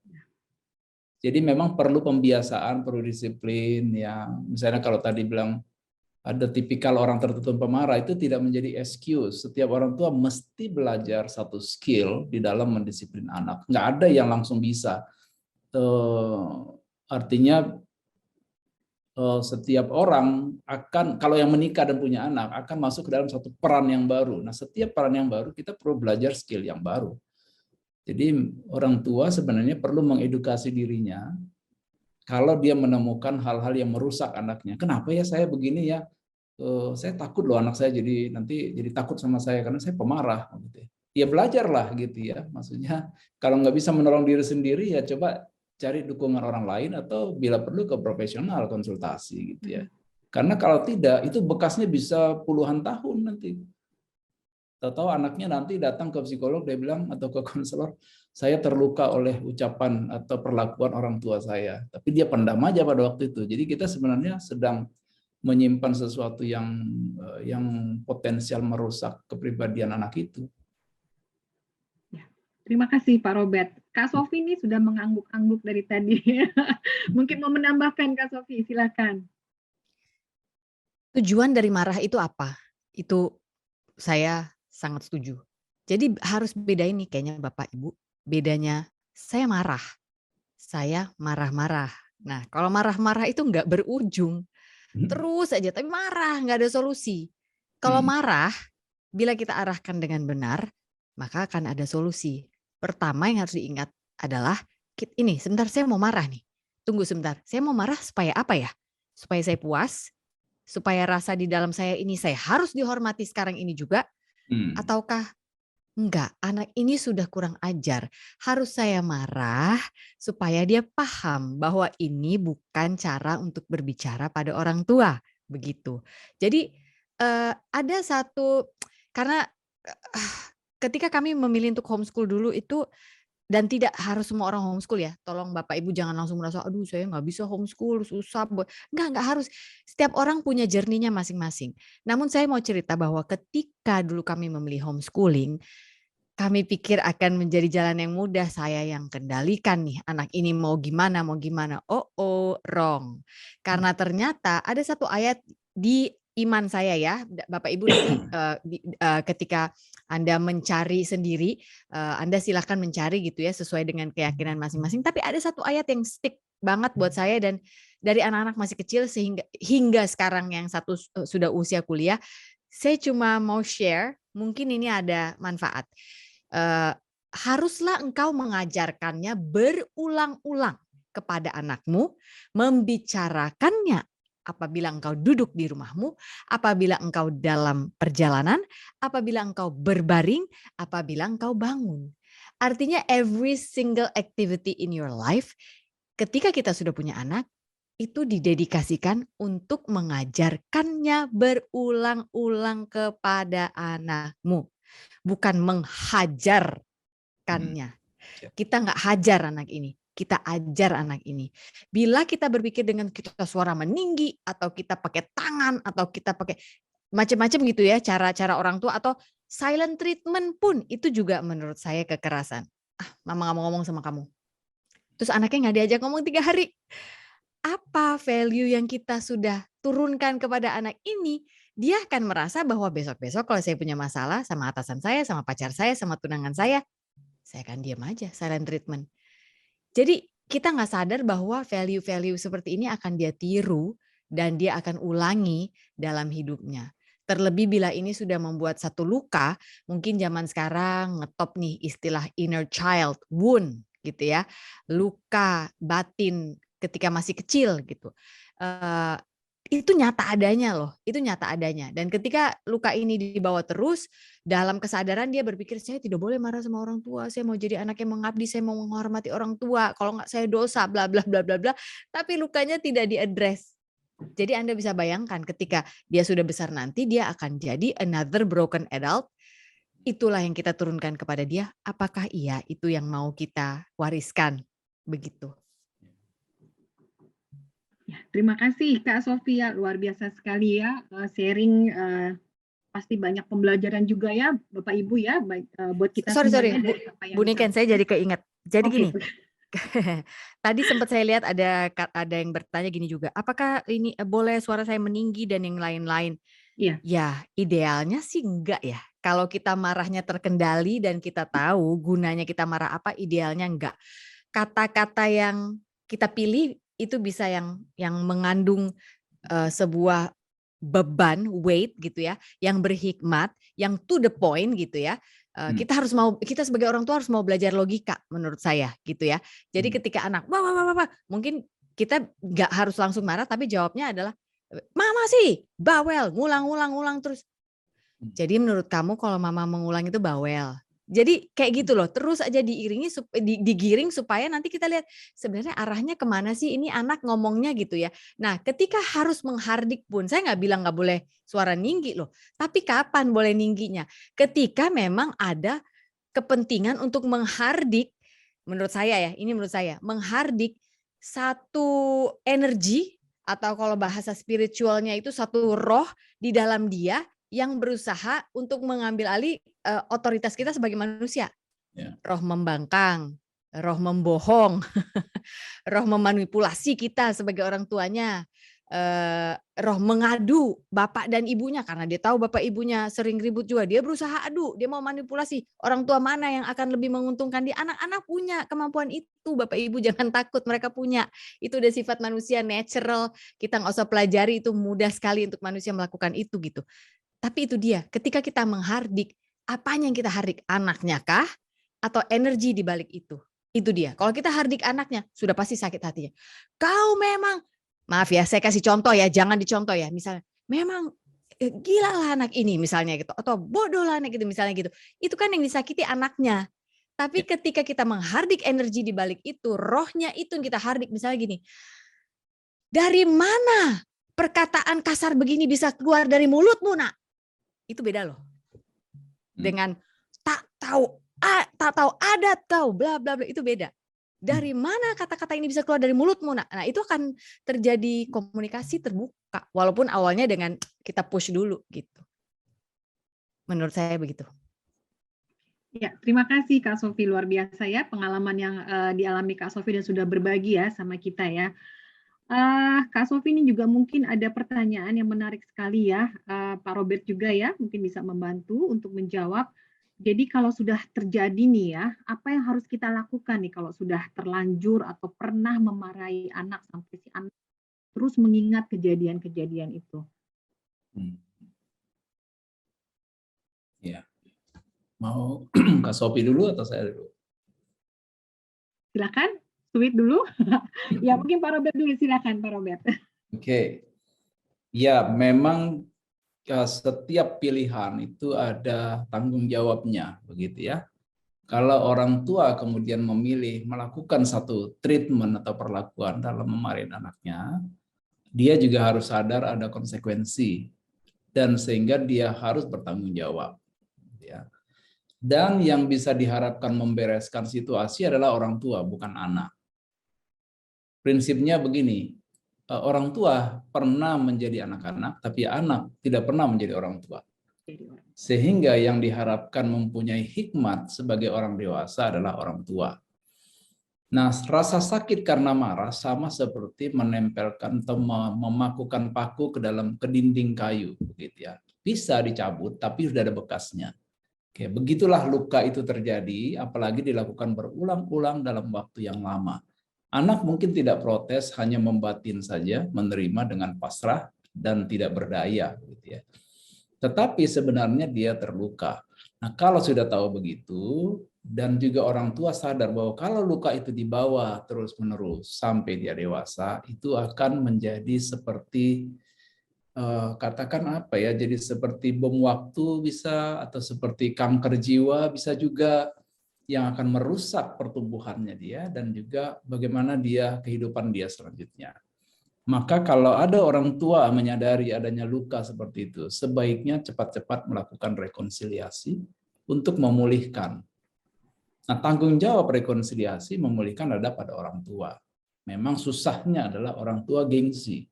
Jadi memang perlu pembiasaan, perlu disiplin ya. Misalnya kalau tadi bilang ada tipikal orang tertentu pemarah, itu tidak menjadi excuse. Setiap orang tua mesti belajar satu skill di dalam mendisiplin anak. Nggak ada yang langsung bisa. Artinya setiap orang akan, kalau yang menikah dan punya anak, akan masuk ke dalam satu peran yang baru. Nah, setiap peran yang baru kita perlu belajar skill yang baru. Jadi orang tua sebenarnya perlu mengedukasi dirinya kalau dia menemukan hal-hal yang merusak anaknya. Kenapa ya saya begini ya? Saya takut loh anak saya jadi takut sama saya karena saya pemarah. Gitu. Ya belajarlah gitu ya. Maksudnya kalau nggak bisa menolong diri sendiri ya coba cari dukungan orang lain atau bila perlu ke profesional konsultasi gitu ya. Karena kalau tidak itu bekasnya bisa puluhan tahun nanti. Tahu-tahu anaknya nanti datang ke psikolog dia bilang atau ke konselor, saya terluka oleh ucapan atau perlakuan orang tua saya. Tapi dia pendam aja pada waktu itu. Jadi kita sebenarnya sedang menyimpan sesuatu yang potensial merusak kepribadian anak itu. Terima kasih Pak Robert. Kak Sofi ini sudah mengangguk-angguk dari tadi. Mungkin mau menambahkan Kak Sofi, silakan. Tujuan dari marah itu apa? Itu saya sangat setuju. Jadi harus bedain nih kayaknya Bapak Ibu. Bedanya saya marah-marah. Nah kalau marah-marah itu nggak berujung. Terus aja tapi marah, nggak ada solusi. Kalau marah, bila kita arahkan dengan benar, maka akan ada solusi. Pertama yang harus diingat adalah, ini sebentar saya mau marah nih. Tunggu sebentar, saya mau marah supaya apa ya? Supaya saya puas, supaya rasa di dalam saya ini saya harus dihormati sekarang ini juga, ataukah enggak, anak ini sudah kurang ajar. Harus saya marah supaya dia paham bahwa ini bukan cara untuk berbicara pada orang tua. Begitu. Jadi ada satu, karena ketika kami memilih untuk homeschool dulu itu, dan tidak harus semua orang homeschool ya. Tolong Bapak Ibu jangan langsung merasa, aduh saya nggak bisa homeschool, susah. Nggak harus. Setiap orang punya journey-nya masing-masing. Namun saya mau cerita bahwa ketika dulu kami memilih homeschooling, kami pikir akan menjadi jalan yang mudah. Saya yang kendalikan nih, anak ini mau gimana. Oh, wrong. Karena ternyata ada satu ayat di iman saya ya, Bapak Ibu nanti ketika Anda mencari sendiri, Anda silahkan mencari gitu ya sesuai dengan keyakinan masing-masing. Tapi ada satu ayat yang stick banget buat saya dan dari anak-anak masih kecil hingga sekarang yang satu sudah usia kuliah, saya cuma mau share, mungkin ini ada manfaat. Haruslah engkau mengajarkannya berulang-ulang kepada anakmu, membicarakannya apabila engkau duduk di rumahmu, apabila engkau dalam perjalanan, apabila engkau berbaring, apabila engkau bangun. Artinya every single activity in your life, ketika kita sudah punya anak, itu didedikasikan untuk mengajarkannya berulang-ulang kepada anakmu. Bukan menghajarkannya. Kita nggak hajar anak ini. Kita ajar anak ini. Bila kita berpikir dengan kita suara meninggi atau kita pakai tangan atau kita pakai macam-macam gitu ya cara-cara orang tua atau silent treatment pun itu juga menurut saya kekerasan. Mama nggak mau ngomong sama kamu. Terus anaknya nggak diajak ngomong 3 hari. Apa value yang kita sudah turunkan kepada anak ini? dia akan merasa bahwa besok-besok kalau saya punya masalah sama atasan saya, sama pacar saya, sama tunangan saya akan diam aja, silent treatment. Jadi kita nggak sadar bahwa value-value seperti ini akan dia tiru dan dia akan ulangi dalam hidupnya. Terlebih bila ini sudah membuat satu luka, mungkin zaman sekarang ngetop nih istilah inner child wound gitu ya, luka batin ketika masih kecil gitu. Itu nyata adanya loh, itu nyata adanya. Dan ketika luka ini dibawa terus, dalam kesadaran dia berpikir, saya tidak boleh marah sama orang tua, saya mau jadi anak yang mengabdi, saya mau menghormati orang tua, kalau nggak saya dosa, bla bla bla bla bla. Tapi lukanya tidak diadres. Jadi Anda bisa bayangkan ketika dia sudah besar nanti, dia akan jadi another broken adult. Itulah yang kita turunkan kepada dia. Apakah iya itu yang mau kita wariskan? Begitu. Ya, terima kasih Kak Sofia, luar biasa sekali ya sharing, pasti banyak pembelajaran juga ya Bapak Ibu ya, buat kita Sorry, semuanya dari apa yang Bu Niken, saya jadi keinget. Jadi Oke. gini, tadi sempat saya lihat ada yang bertanya gini juga, apakah ini boleh suara saya meninggi dan yang lain-lain? Iya. Ya, idealnya sih enggak ya. Kalau kita marahnya terkendali dan kita tahu gunanya kita marah apa, idealnya enggak. Kata-kata yang kita pilih itu bisa yang mengandung sebuah beban, weight gitu ya, yang berhikmat, yang to the point gitu ya. Kita sebagai orang tua harus mau belajar logika menurut saya gitu ya. Jadi ketika anak wah, mungkin kita nggak harus langsung marah, tapi jawabnya adalah, mama sih bawel, ngulang terus. Jadi menurut kamu kalau mama mengulang itu bawel. Jadi kayak gitu loh, terus aja diiringi, digiring supaya nanti kita lihat sebenarnya arahnya kemana sih ini anak ngomongnya gitu ya. Nah ketika harus menghardik pun, saya nggak bilang nggak boleh suara tinggi loh, tapi kapan boleh tingginya? Ketika memang ada kepentingan untuk menghardik, menurut saya ya, ini menurut saya, menghardik satu energi atau kalau bahasa spiritualnya itu satu roh di dalam dia yang berusaha untuk mengambil alih otoritas kita sebagai manusia. Ya. Roh membangkang, roh membohong, roh memanipulasi kita sebagai orang tuanya, roh mengadu bapak dan ibunya karena dia tahu bapak ibunya sering ribut juga, dia berusaha adu, dia mau manipulasi orang tua mana yang akan lebih menguntungkan dia. Anak-anak punya kemampuan itu, bapak ibu jangan takut, mereka punya. Itu udah sifat manusia natural, kita nggak usah pelajari, itu mudah sekali untuk manusia melakukan itu gitu. Tapi itu dia, ketika kita menghardik, apanya yang kita hardik? Anaknya kah? Atau energi di balik itu? Itu dia. Kalau kita hardik anaknya, sudah pasti sakit hatinya. Kau memang, maaf ya, saya kasih contoh ya, jangan dicontoh ya. Misalnya, memang gila lah anak ini misalnya gitu. Atau bodoh lah anak itu misalnya gitu. Itu kan yang disakiti anaknya. Tapi ketika kita menghardik energi di balik itu, rohnya itu yang kita hardik. Misalnya gini, dari mana perkataan kasar begini bisa keluar dari mulutmu nak? Itu beda loh. Dengan tak tahu adat kau bla bla bla, itu beda. Dari mana kata-kata ini bisa keluar dari mulutmu nak? Nah, itu akan terjadi komunikasi terbuka walaupun awalnya dengan kita push dulu gitu. Menurut saya begitu. Ya, terima kasih Kak Sofi, luar biasa ya pengalaman yang dialami Kak Sofi dan sudah berbagi ya sama kita ya. Kak Sofi ini juga mungkin ada pertanyaan yang menarik sekali ya, Pak Robert juga ya, mungkin bisa membantu untuk menjawab. Jadi kalau sudah terjadi nih ya, apa yang harus kita lakukan nih kalau sudah terlanjur atau pernah memarahi anak sampai si anak terus mengingat kejadian-kejadian itu? Ya, mau Kak Sofi dulu atau saya dulu? Silakan. Sweet dulu. Ya mungkin Pak Robert dulu, silakan Pak Robert. Oke. Ya, memang setiap pilihan itu ada tanggung jawabnya, begitu ya. Kalau orang tua kemudian memilih melakukan satu treatment atau perlakuan dalam memarahi anaknya, dia juga harus sadar ada konsekuensi dan sehingga dia harus bertanggung jawab. Ya. Dan yang bisa diharapkan membereskan situasi adalah orang tua, bukan anak. Prinsipnya begini, orang tua pernah menjadi anak-anak, tapi anak tidak pernah menjadi orang tua. Sehingga yang diharapkan mempunyai hikmat sebagai orang dewasa adalah orang tua. Nah, rasa sakit karena marah sama seperti menempelkan atau memakukan paku ke dinding kayu, begitu ya. Bisa dicabut, tapi sudah ada bekasnya. Oke, begitulah luka itu terjadi, apalagi dilakukan berulang-ulang dalam waktu yang lama. Anak mungkin tidak protes, hanya membatin saja, menerima dengan pasrah dan tidak berdaya, gitu ya. Tetapi sebenarnya dia terluka. Nah, kalau sudah tahu begitu, dan juga orang tua sadar bahwa kalau luka itu dibawa terus-menerus sampai dia dewasa, itu akan menjadi seperti katakan apa ya, jadi seperti bom waktu bisa, atau seperti kanker jiwa bisa juga, yang akan merusak pertumbuhannya dia dan juga bagaimana kehidupan dia selanjutnya. Maka kalau ada orang tua menyadari adanya luka seperti itu, sebaiknya cepat-cepat melakukan rekonsiliasi untuk memulihkan. Nah, tanggung jawab rekonsiliasi memulihkan ada pada orang tua. Memang susahnya adalah orang tua gengsi.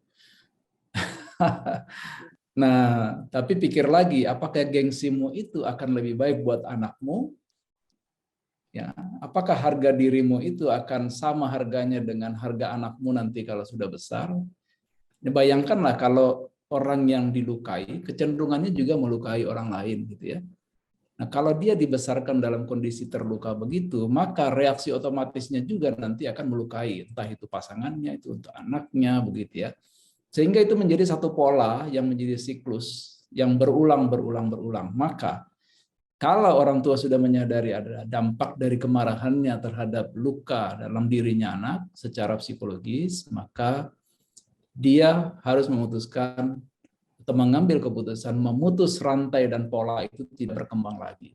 Nah, tapi pikir lagi, apakah gengsimu itu akan lebih baik buat anakmu? Ya, apakah harga dirimu itu akan sama harganya dengan harga anakmu nanti kalau sudah besar? Bayangkanlah kalau orang yang dilukai, kecenderungannya juga melukai orang lain, gitu ya. Nah, kalau dia dibesarkan dalam kondisi terluka begitu, maka reaksi otomatisnya juga nanti akan melukai, entah itu pasangannya, itu untuk anaknya, begitu ya. Sehingga itu menjadi satu pola yang menjadi siklus yang berulang. Maka kalau orang tua sudah menyadari ada dampak dari kemarahannya terhadap luka dalam dirinya anak secara psikologis, maka dia harus memutuskan atau mengambil keputusan memutus rantai dan pola itu tidak berkembang lagi.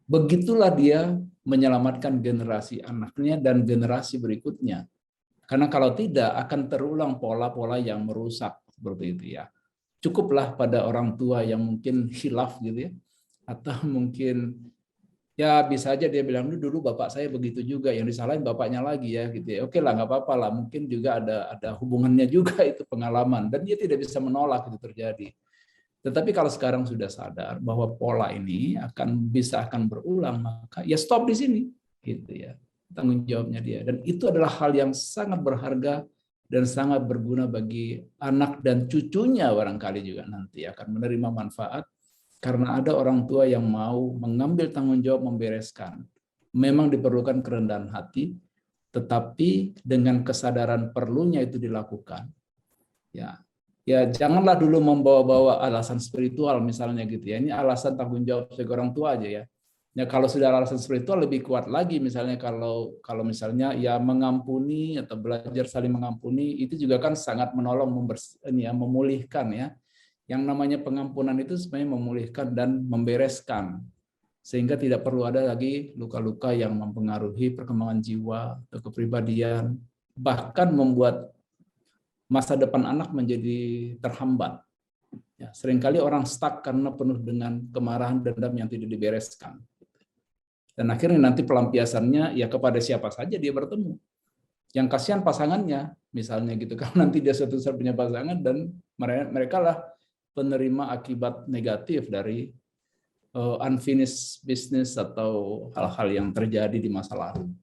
Begitulah dia menyelamatkan generasi anaknya dan generasi berikutnya. Karena kalau tidak akan terulang pola-pola yang merusak seperti itu ya. Cukuplah pada orang tua yang mungkin khilaf gitu ya, atau mungkin ya bisa aja dia bilang dulu bapak saya begitu juga, yang disalahin bapaknya lagi ya gitu ya. Oke lah, nggak apa-apa lah, mungkin juga ada hubungannya juga itu pengalaman dan dia tidak bisa menolak itu terjadi. Tetapi kalau sekarang sudah sadar bahwa pola ini akan berulang, maka ya stop di sini gitu ya. Tanggung jawabnya dia, dan itu adalah hal yang sangat berharga dan sangat berguna bagi anak dan cucunya, barangkali juga nanti akan menerima manfaat karena ada orang tua yang mau mengambil tanggung jawab membereskan. Memang diperlukan kerendahan hati, tetapi dengan kesadaran perlunya itu dilakukan. Ya, janganlah dulu membawa-bawa alasan spiritual misalnya gitu ya. Ini alasan tanggung jawab sebagai orang tua aja ya. Ya kalau sudah alasan spiritual lebih kuat lagi, misalnya kalau misalnya ya mengampuni atau belajar saling mengampuni, itu juga kan sangat menolong memulihkan ya. Yang namanya pengampunan itu sebenarnya memulihkan dan membereskan, sehingga tidak perlu ada lagi luka-luka yang mempengaruhi perkembangan jiwa atau kepribadian, bahkan membuat masa depan anak menjadi terhambat. Ya, seringkali orang stuck karena penuh dengan kemarahan, dendam yang tidak dibereskan. Dan akhirnya nanti pelampiasannya ya kepada siapa saja dia bertemu. Yang kasihan pasangannya, misalnya gitu. Kalau nanti dia suatu saat punya pasangan dan mereka lah penerima akibat negatif dari unfinished business atau hal-hal yang terjadi di masa lalu.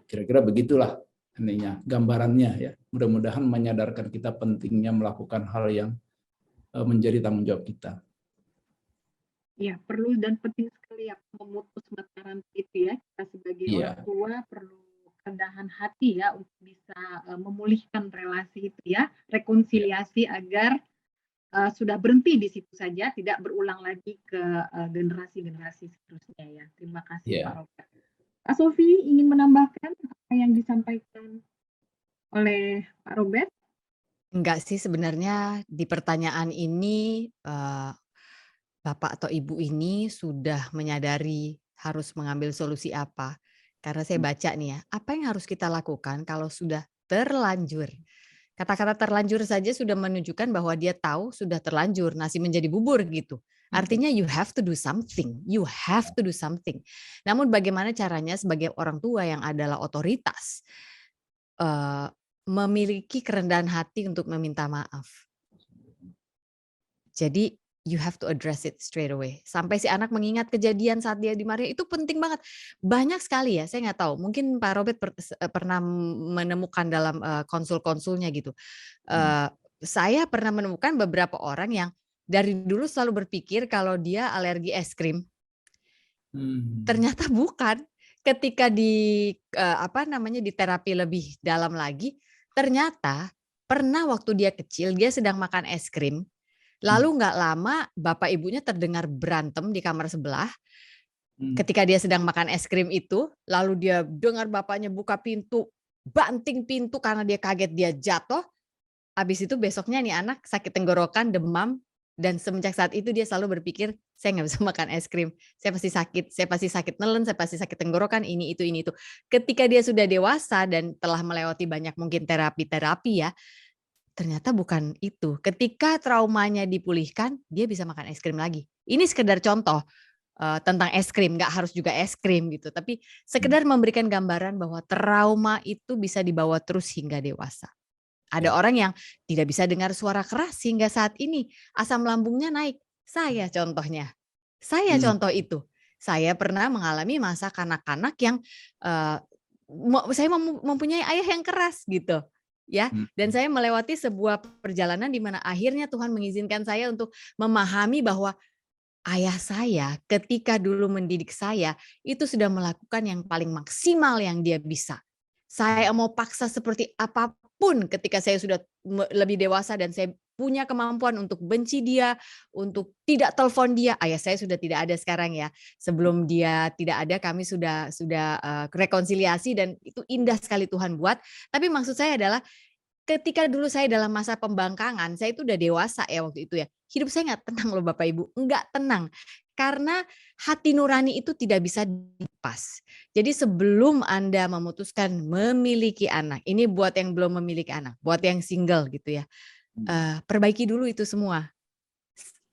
Kira-kira begitulah ininya, gambarannya ya. Mudah-mudahan menyadarkan kita pentingnya melakukan hal yang menjadi tanggung jawab kita. Ya, perlu dan penting sekali ya memutus mata rantai itu ya. Kita sebagai orang tua perlu kerendahan hati ya untuk bisa memulihkan relasi itu ya, rekonsiliasi agar sudah berhenti di situ saja, tidak berulang lagi ke generasi-generasi seterusnya ya. Terima kasih Pak Robert. Pak Sofi ingin menambahkan apa yang disampaikan oleh Pak Robert? Enggak sih, sebenarnya di pertanyaan ini Bapak atau Ibu ini sudah menyadari harus mengambil solusi apa. Karena saya baca nih ya, apa yang harus kita lakukan kalau sudah terlanjur. Kata-kata terlanjur saja sudah menunjukkan bahwa dia tahu sudah terlanjur, nasi menjadi bubur gitu. Artinya you have to do something, you have to do something. Namun bagaimana caranya sebagai orang tua yang adalah otoritas, memiliki kerendahan hati untuk meminta maaf. Jadi you have to address it straight away. Sampai si anak mengingat kejadian saat dia dimarahi, itu penting banget. Banyak sekali ya, saya nggak tahu, mungkin Pak Robert pernah menemukan dalam konsul-konsulnya gitu. Saya pernah menemukan beberapa orang yang dari dulu selalu berpikir kalau dia alergi es krim. Ternyata bukan. Ketika di di terapi lebih dalam lagi, ternyata pernah waktu dia kecil dia sedang makan es krim. Lalu nggak lama bapak ibunya terdengar berantem di kamar sebelah. Ketika dia sedang makan es krim itu, lalu dia dengar bapaknya buka pintu, banting pintu karena dia kaget dia jatuh. Habis itu besoknya nih anak sakit tenggorokan, demam, dan semenjak saat itu dia selalu berpikir, saya nggak bisa makan es krim, saya pasti sakit nelen, saya pasti sakit tenggorokan, ini itu. Ketika dia sudah dewasa dan telah melewati banyak mungkin terapi ya, ternyata bukan itu. Ketika traumanya dipulihkan, dia bisa makan es krim lagi. Ini sekedar contoh tentang es krim, nggak harus juga es krim gitu, tapi sekedar memberikan gambaran bahwa trauma itu bisa dibawa terus hingga dewasa. Ada orang yang tidak bisa dengar suara keras hingga saat ini asam lambungnya naik. Saya contohnya. Saya contoh itu. Saya pernah mengalami masa kanak-kanak yang saya mempunyai ayah yang keras gitu. Ya, dan saya melewati sebuah perjalanan di mana akhirnya Tuhan mengizinkan saya untuk memahami bahwa ayah saya ketika dulu mendidik saya itu sudah melakukan yang paling maksimal yang dia bisa. Saya mau paksa seperti apapun ketika saya sudah lebih dewasa dan saya punya kemampuan untuk benci dia, untuk tidak telepon dia. Ayah saya sudah tidak ada sekarang ya. Sebelum dia tidak ada kami sudah rekonsiliasi dan itu indah sekali Tuhan buat. Tapi maksud saya adalah ketika dulu saya dalam masa pembangkangan, saya itu udah dewasa ya waktu itu ya. Hidup saya nggak tenang loh Bapak Ibu, nggak tenang. Karena hati nurani itu tidak bisa dilepas. Jadi sebelum Anda memutuskan memiliki anak, ini buat yang belum memiliki anak, buat yang single gitu ya, perbaiki dulu itu semua.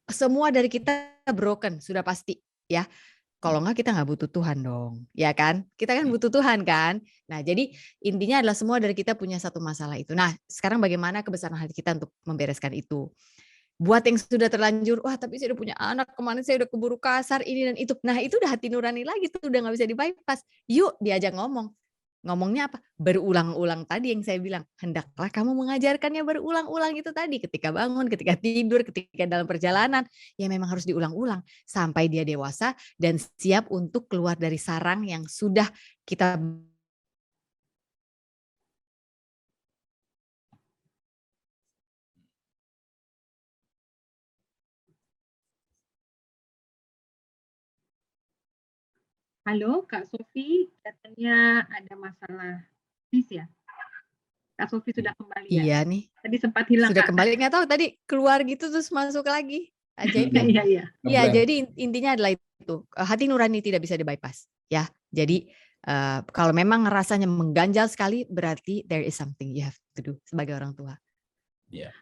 Semua dari kita broken, sudah pasti ya. Kalau enggak kita nggak butuh Tuhan dong, ya kan? Kita kan butuh Tuhan kan? Nah jadi intinya adalah semua dari kita punya satu masalah itu. Nah sekarang bagaimana kebesaran hati kita untuk membereskan itu? Buat yang sudah terlanjur, wah tapi saya udah punya anak, kemarin saya udah keburu kasar, ini dan itu. Nah itu udah hati nurani lagi tuh, udah nggak bisa di-bypass. Yuk diajak ngomong. Ngomongnya apa? Berulang-ulang tadi yang saya bilang, hendaklah kamu mengajarkannya berulang-ulang itu tadi. Ketika bangun, ketika tidur, ketika dalam perjalanan. Ya memang harus diulang-ulang. Sampai dia dewasa dan siap untuk keluar dari sarang yang sudah kita Halo, Kak Sofi, katanya ada masalah ya? Kak Sofi sudah kembali ya? Iya nih. Tadi sempat hilang, sudah Kak. kembali, nggak tahu tadi keluar gitu terus masuk lagi. Ajaib kan? Iya. Ya, jadi intinya adalah itu. Hati nurani tidak bisa di-bypass ya. Jadi kalau memang rasanya mengganjal sekali berarti there is something you have to do sebagai orang tua.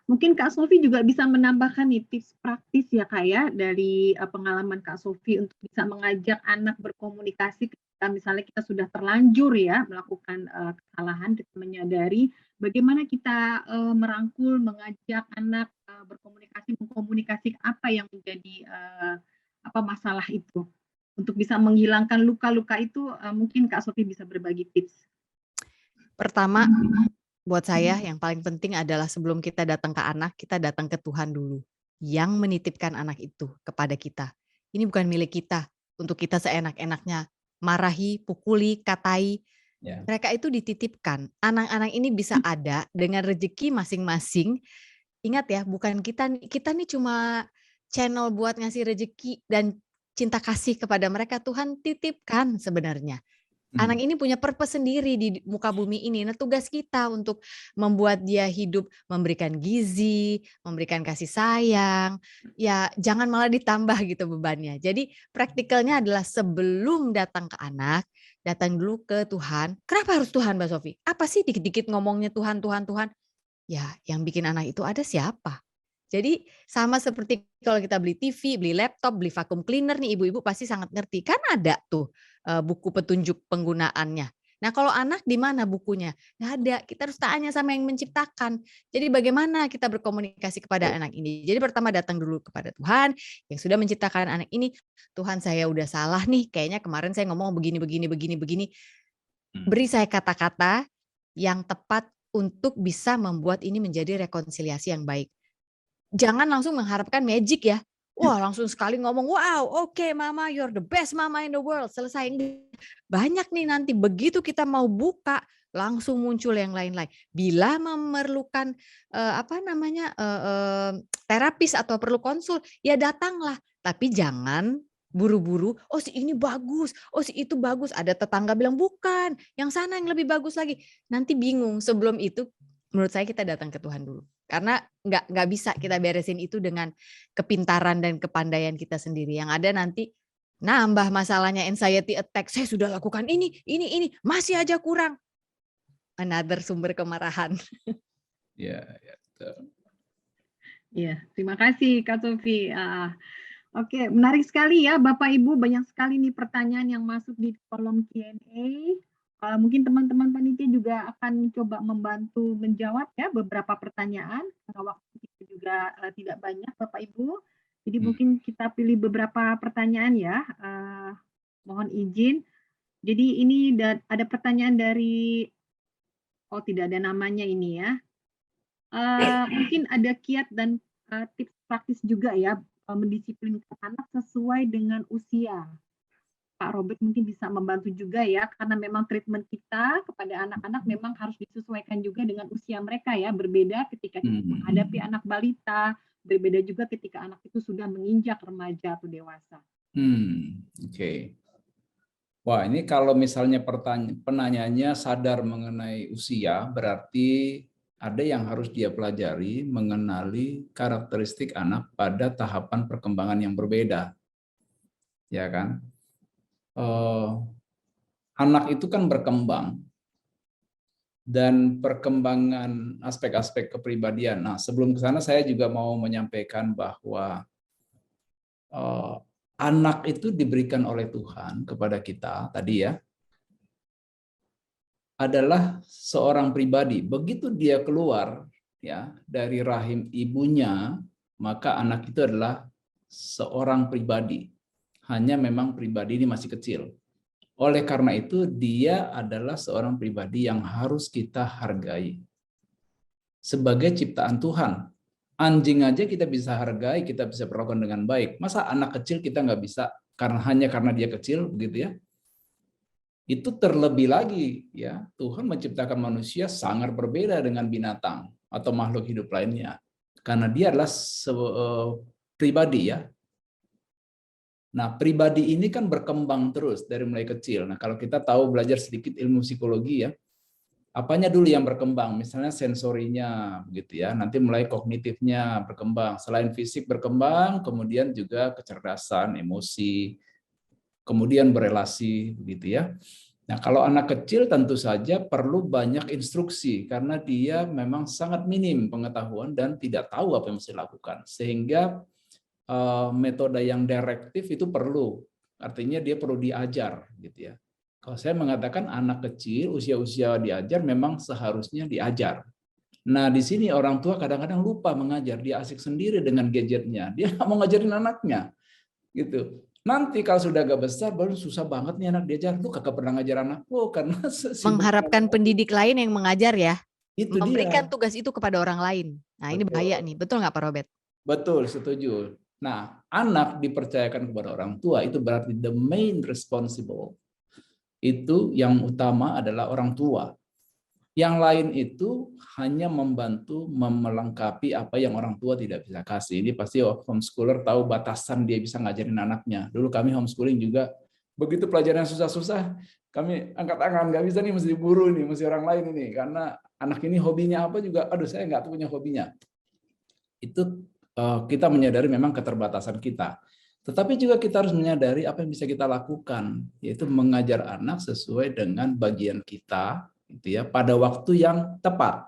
Mungkin Kak Sofi juga bisa menambahkan nih tips praktis ya Kak ya dari pengalaman Kak Sofi untuk bisa mengajak anak berkomunikasi ketika misalnya kita sudah terlanjur ya melakukan kesalahan, kita menyadari bagaimana kita merangkul, mengajak anak berkomunikasi, mengkomunikasi apa yang menjadi masalah itu. Untuk bisa menghilangkan luka-luka itu mungkin Kak Sofi bisa berbagi tips. Pertama, buat saya yang paling penting adalah sebelum kita datang ke anak, kita datang ke Tuhan dulu. Yang menitipkan anak itu kepada kita. Ini bukan milik kita. Untuk kita seenak-enaknya marahi, pukuli, katai. Mereka itu dititipkan. Anak-anak ini bisa ada dengan rezeki masing-masing. Ingat ya, bukan kita nih cuma channel buat ngasih rezeki dan cinta kasih kepada mereka. Tuhan titipkan sebenarnya. Anak ini punya purpose sendiri di muka bumi ini. Nah, tugas kita untuk membuat dia hidup, memberikan gizi, memberikan kasih sayang. Ya, jangan malah ditambah gitu bebannya. Jadi, praktikalnya adalah sebelum datang ke anak, datang dulu ke Tuhan. Kenapa harus Tuhan, Mbak Sofi? Apa sih dikit-dikit ngomongnya Tuhan? Ya, yang bikin anak itu ada siapa? Jadi sama seperti kalau kita beli TV, beli laptop, beli vacuum cleaner nih ibu-ibu pasti sangat ngerti. Kan ada tuh buku petunjuk penggunaannya. Nah, kalau anak di mana bukunya? Nggak ada. Kita harus tanya sama yang menciptakan. Jadi bagaimana kita berkomunikasi kepada anak ini? Jadi pertama datang dulu kepada Tuhan yang sudah menciptakan anak ini. Tuhan, saya udah salah nih. Kayaknya kemarin saya ngomong begini, begini, begini, begini. Beri saya kata-kata yang tepat untuk bisa membuat ini menjadi rekonsiliasi yang baik. Jangan langsung mengharapkan magic ya. Wah, langsung sekali ngomong, wow, oke, Mama, you're the best mama in the world. Selesai. Banyak nih nanti begitu kita mau buka, langsung muncul yang lain-lain. Bila memerlukan terapis atau perlu konsul, ya datanglah. Tapi jangan buru-buru, oh si ini bagus, oh si itu bagus. Ada tetangga bilang bukan, yang sana yang lebih bagus lagi. Nanti bingung. Sebelum itu, menurut saya kita datang ke Tuhan dulu. Karena nggak bisa kita beresin itu dengan kepintaran dan kepandaian kita sendiri. Yang ada nanti nambah masalahnya, anxiety attack. Saya sudah lakukan ini, masih aja kurang. Another sumber kemarahan. Ya. Ya, terima kasih Kak Sofi. Oke, menarik sekali ya Bapak Ibu, banyak sekali nih pertanyaan yang masuk di kolom Q&A. Mungkin teman-teman panitia juga akan coba membantu menjawab ya beberapa pertanyaan, karena waktu kita juga tidak banyak Bapak Ibu. Jadi mungkin kita pilih beberapa pertanyaan ya, mohon izin. Jadi ini ada pertanyaan dari, tidak ada namanya ini ya. Mungkin ada kiat dan tips praktis juga ya, mendisiplinkan anak sesuai dengan usia. Pak Robert mungkin bisa membantu juga ya, karena memang treatment kita kepada anak-anak memang harus disesuaikan juga dengan usia mereka ya, berbeda ketika kita menghadapi anak balita, berbeda juga ketika anak itu sudah menginjak remaja atau dewasa. Oke. Wah, ini kalau misalnya penanyanya sadar mengenai usia, berarti ada yang harus dia pelajari mengenali karakteristik anak pada tahapan perkembangan yang berbeda. Ya kan? Anak itu kan berkembang dan perkembangan aspek-aspek kepribadian. Nah, sebelum ke sana saya juga mau menyampaikan bahwa anak itu diberikan oleh Tuhan kepada kita tadi ya, adalah seorang pribadi. Begitu dia keluar ya dari rahim ibunya, maka anak itu adalah seorang pribadi. Hanya memang pribadi ini masih kecil. Oleh karena itu, dia adalah seorang pribadi yang harus kita hargai sebagai ciptaan Tuhan. Anjing aja kita bisa hargai, kita bisa perlakukan dengan baik. Masa anak kecil kita nggak bisa hanya karena dia kecil, begitu ya? Itu terlebih lagi, ya Tuhan menciptakan manusia sangat berbeda dengan binatang atau makhluk hidup lainnya, karena dia adalah pribadi ya. Nah, pribadi ini kan berkembang terus dari mulai kecil. Nah, kalau kita tahu belajar sedikit ilmu psikologi ya, apanya dulu yang berkembang? Misalnya sensorinya, begitu ya. Nanti mulai kognitifnya berkembang. Selain fisik berkembang, kemudian juga kecerdasan, emosi, kemudian berelasi, begitu ya. Nah, kalau anak kecil tentu saja perlu banyak instruksi karena dia memang sangat minim pengetahuan dan tidak tahu apa yang mesti dilakukan. Sehingga metode yang direktif itu perlu, artinya dia perlu diajar gitu ya. Kalau saya mengatakan anak kecil usia-usia diajar memang seharusnya diajar. Nah di sini orang tua kadang-kadang lupa mengajar, dia asik sendiri dengan gadgetnya, dia nggak mau ngajarin anaknya gitu. Nanti kalau sudah agak besar baru susah banget nih anak diajar, lu kagak pernah ngajar anak lu karena mengharapkan pendidik lain yang mengajar ya, itu memberikan dia. tugas itu kepada orang lain. Nah ini bahaya nih, betul nggak Pak Robert? Betul, setuju. Nah, anak dipercayakan kepada orang tua itu berarti the main responsible. Itu yang utama adalah orang tua. Yang lain itu hanya membantu melengkapi apa yang orang tua tidak bisa kasih. Ini pasti homeschooler tahu batasan dia bisa ngajarin anaknya. Dulu kami homeschooling juga, begitu pelajaran susah-susah, kami angkat tangan, nggak bisa nih, mesti guru nih, mesti orang lain ini. Karena anak ini hobinya apa juga, aduh saya nggak punya hobinya. Itu kita menyadari memang keterbatasan kita. Tetapi juga kita harus menyadari apa yang bisa kita lakukan, yaitu mengajar anak sesuai dengan bagian kita, gitu ya, pada waktu yang tepat.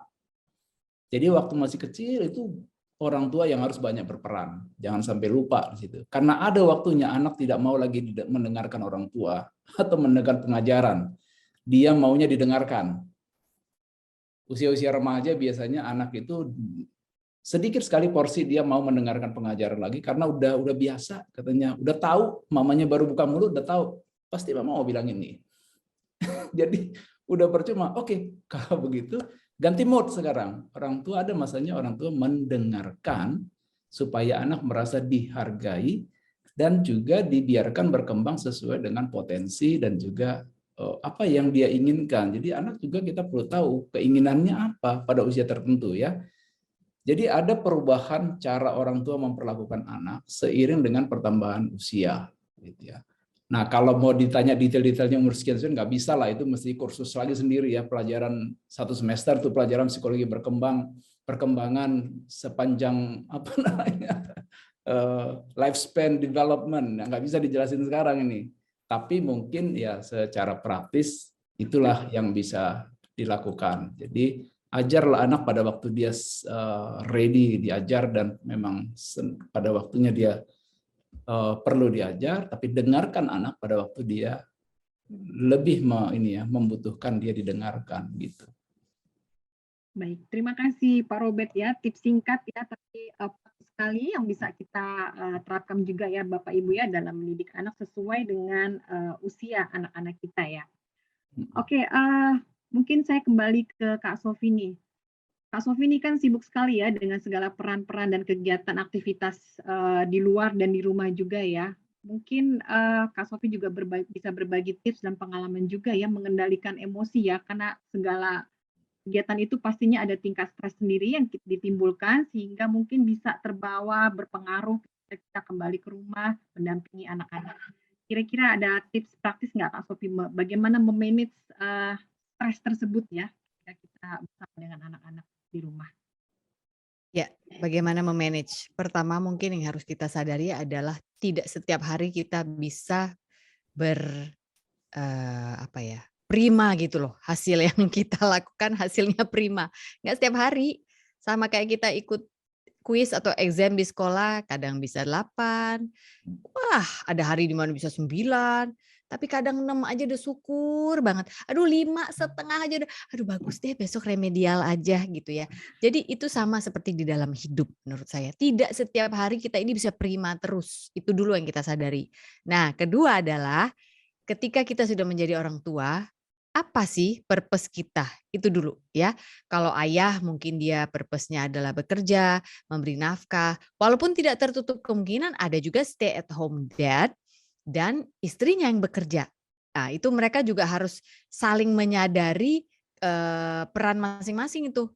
Jadi waktu masih kecil itu orang tua yang harus banyak berperan. Jangan sampai lupa di situ. Karena ada waktunya anak tidak mau lagi mendengarkan orang tua atau mendengar pengajaran. dia maunya didengarkan. Usia-usia remaja biasanya anak itu sedikit sekali porsi dia mau mendengarkan pengajaran lagi karena udah biasa, katanya udah tahu, mamanya baru buka mulut udah tahu pasti mama mau bilang ini. Jadi udah percuma. Oke, kalau begitu ganti mode sekarang. Orang tua ada masanya orang tua mendengarkan supaya anak merasa dihargai dan juga dibiarkan berkembang sesuai dengan potensi dan juga apa yang dia inginkan. Jadi anak juga kita perlu tahu keinginannya apa pada usia tertentu ya. Jadi ada perubahan cara orang tua memperlakukan anak seiring dengan pertambahan usia, gitu ya. Nah, kalau mau ditanya detail-detailnya umur sekian nggak bisa lah, itu mesti kursus lagi sendiri ya, pelajaran 1 semester tuh pelajaran psikologi perkembangan sepanjang apa namanya lifespan development, nggak bisa dijelasin sekarang ini. Tapi mungkin ya secara praktis itulah yang bisa dilakukan. Jadi ajarlah anak pada waktu dia ready diajar dan memang pada waktunya dia perlu diajar, tapi dengarkan anak pada waktu dia lebih membutuhkan dia didengarkan gitu. Baik, terima kasih Pak Robert ya, tips singkat ya, tapi sekali yang bisa kita terapkan juga ya Bapak Ibu ya dalam mendidik anak sesuai dengan usia anak-anak kita ya. Oke, mungkin saya kembali ke Kak Sofi nih. Kak Sofi ini kan sibuk sekali ya dengan segala peran-peran dan kegiatan aktivitas di luar dan di rumah juga ya. Mungkin Kak Sofi juga bisa berbagi tips dan pengalaman juga ya mengendalikan emosi ya, karena segala kegiatan itu pastinya ada tingkat stres sendiri yang ditimbulkan sehingga mungkin bisa terbawa berpengaruh ketika kita kembali ke rumah mendampingi anak-anak. Kira-kira ada tips praktis nggak Kak Sofi bagaimana memanage stres tersebut ya ketika kita bersama dengan anak-anak di rumah? Ya, bagaimana memanage? Pertama mungkin yang harus kita sadari adalah tidak setiap hari kita bisa prima gitu loh, hasil yang kita lakukan hasilnya prima. Nggak setiap hari, sama kayak kita ikut kuis atau exam di sekolah, kadang bisa 8, wah ada hari di mana bisa 9, tapi kadang 6 aja udah syukur banget. Aduh 5,5 aja udah, aduh bagus deh besok remedial aja gitu ya. Jadi itu sama seperti di dalam hidup menurut saya. Tidak setiap hari kita ini bisa prima terus, itu dulu yang kita sadari. Nah kedua adalah ketika kita sudah menjadi orang tua, apa sih purpose kita? Itu dulu ya. Kalau ayah mungkin dia purpose-nya adalah bekerja, memberi nafkah, walaupun tidak tertutup kemungkinan ada juga stay at home dad dan istrinya yang bekerja. Nah, itu mereka juga harus saling menyadari peran masing-masing itu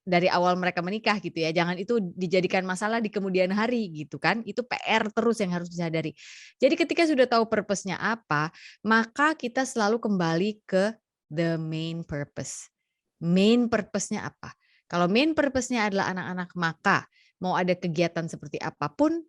dari awal mereka menikah gitu ya. Jangan itu dijadikan masalah di kemudian hari gitu kan. Itu PR terus yang harus disadari. Jadi ketika sudah tahu purpose-nya apa, maka kita selalu kembali ke the main purpose. Main purpose-nya apa? Kalau main purpose-nya adalah anak-anak, maka mau ada kegiatan seperti apapun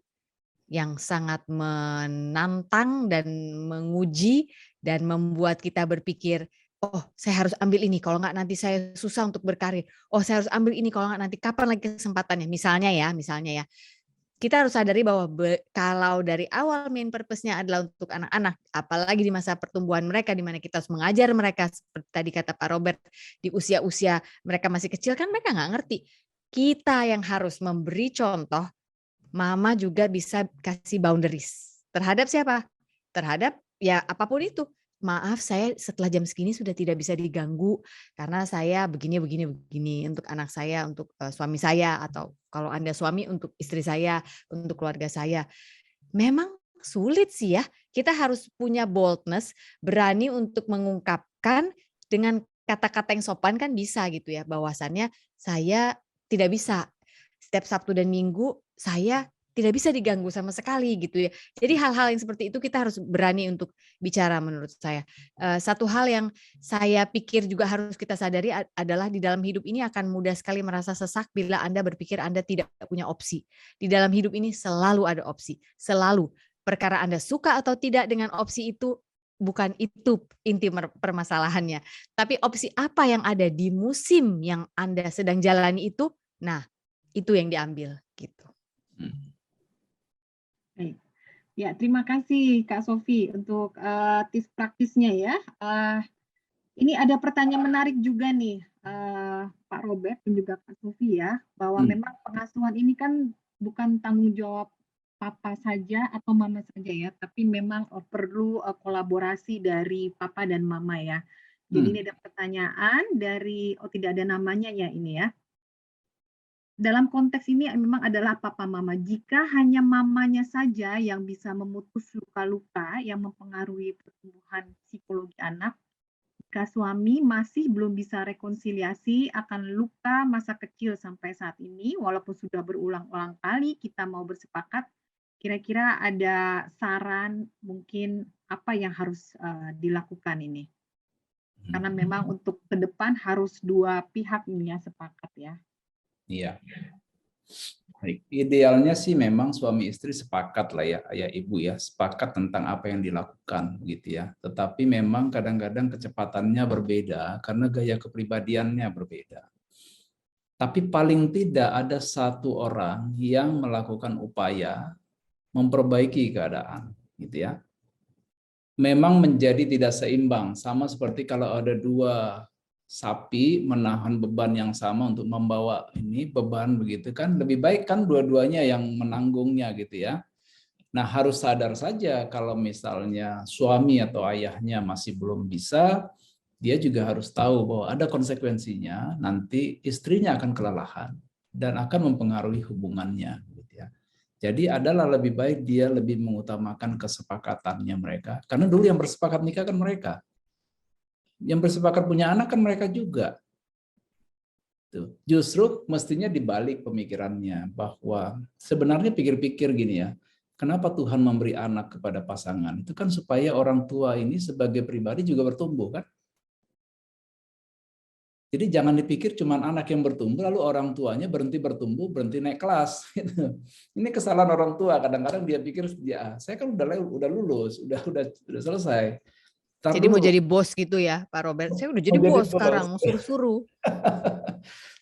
yang sangat menantang dan menguji dan membuat kita berpikir, "Oh, saya harus ambil ini, kalau nggak nanti saya susah untuk berkarir. Oh, saya harus ambil ini, kalau nggak nanti kapan lagi kesempatannya?" Misalnya ya, kita harus sadari bahwa kalau dari awal main purpose-nya adalah untuk anak-anak, apalagi di masa pertumbuhan mereka di mana kita harus mengajar mereka seperti tadi kata Pak Robert, di usia-usia mereka masih kecil kan mereka nggak ngerti. Kita yang harus memberi contoh, mama juga bisa kasih boundaries. Terhadap siapa? Terhadap ya apapun itu. Maaf saya setelah jam segini sudah tidak bisa diganggu karena saya begini untuk anak saya, untuk suami saya atau kalau Anda suami untuk istri saya, untuk keluarga saya. Memang sulit sih ya. Kita harus punya boldness, berani untuk mengungkapkan dengan kata-kata yang sopan kan bisa gitu ya. Bahwasannya saya tidak bisa. Setiap Sabtu dan Minggu saya tidak bisa diganggu sama sekali gitu ya. Jadi hal-hal yang seperti itu kita harus berani untuk bicara menurut saya. Satu hal yang saya pikir juga harus kita sadari adalah di dalam hidup ini akan mudah sekali merasa sesak bila Anda berpikir Anda tidak punya opsi. Di dalam hidup ini selalu ada opsi, selalu. Perkara Anda suka atau tidak dengan opsi itu, bukan itu inti permasalahannya. Tapi opsi apa yang ada di musim yang Anda sedang jalani itu, nah itu yang diambil gitu. Baik. Ya, terima kasih Kak Sofi untuk tips praktisnya ya. Ini ada pertanyaan menarik juga nih, Pak Robert dan juga Kak Sofi ya, bahwa memang pengasuhan ini kan bukan tanggung jawab papa saja atau mama saja ya, tapi memang perlu kolaborasi dari papa dan mama ya. Jadi ini ada pertanyaan dari, tidak ada namanya ya ini ya. Dalam konteks ini memang adalah papa mama. Jika hanya mamanya saja yang bisa memutus luka-luka yang mempengaruhi pertumbuhan psikologi anak, jika suami masih belum bisa rekonsiliasi akan luka masa kecil sampai saat ini, walaupun sudah berulang-ulang kali kita mau bersepakat, kira-kira ada saran mungkin apa yang harus dilakukan ini? Karena memang untuk ke depan harus dua pihak ini ya sepakat ya. Iya. Baik. Idealnya sih memang suami istri sepakat lah ya, ayah ibu ya, sepakat tentang apa yang dilakukan gitu ya. Tetapi memang kadang-kadang kecepatannya berbeda karena gaya kepribadiannya berbeda. Tapi paling tidak ada satu orang yang melakukan upaya memperbaiki keadaan gitu ya. Memang menjadi tidak seimbang, sama seperti kalau ada dua sapi menahan beban yang sama untuk membawa ini beban begitu kan, lebih baik kan dua-duanya yang menanggungnya gitu ya. Nah, harus sadar saja kalau misalnya suami atau ayahnya masih belum bisa, dia juga harus tahu bahwa ada konsekuensinya, nanti istrinya akan kelelahan dan akan mempengaruhi hubungannya gitu ya. Jadi adalah lebih baik dia lebih mengutamakan kesepakatannya mereka, karena dulu yang bersepakat nikah kan mereka. Yang bersepakat punya anak kan mereka juga. Tuh. Justru mestinya dibalik pemikirannya bahwa sebenarnya pikir-pikir gini ya, kenapa Tuhan memberi anak kepada pasangan? Itu kan supaya orang tua ini sebagai pribadi juga bertumbuh kan? Jadi jangan dipikir cuma anak yang bertumbuh lalu orang tuanya berhenti bertumbuh, berhenti naik kelas. Ini kesalahan orang tua. Kadang-kadang dia pikir, ya saya kan udah lulus, udah selesai. Jadi mau jadi bos gitu ya, Pak Robert. Saya udah jadi bos sekarang, mau suruh-suruh.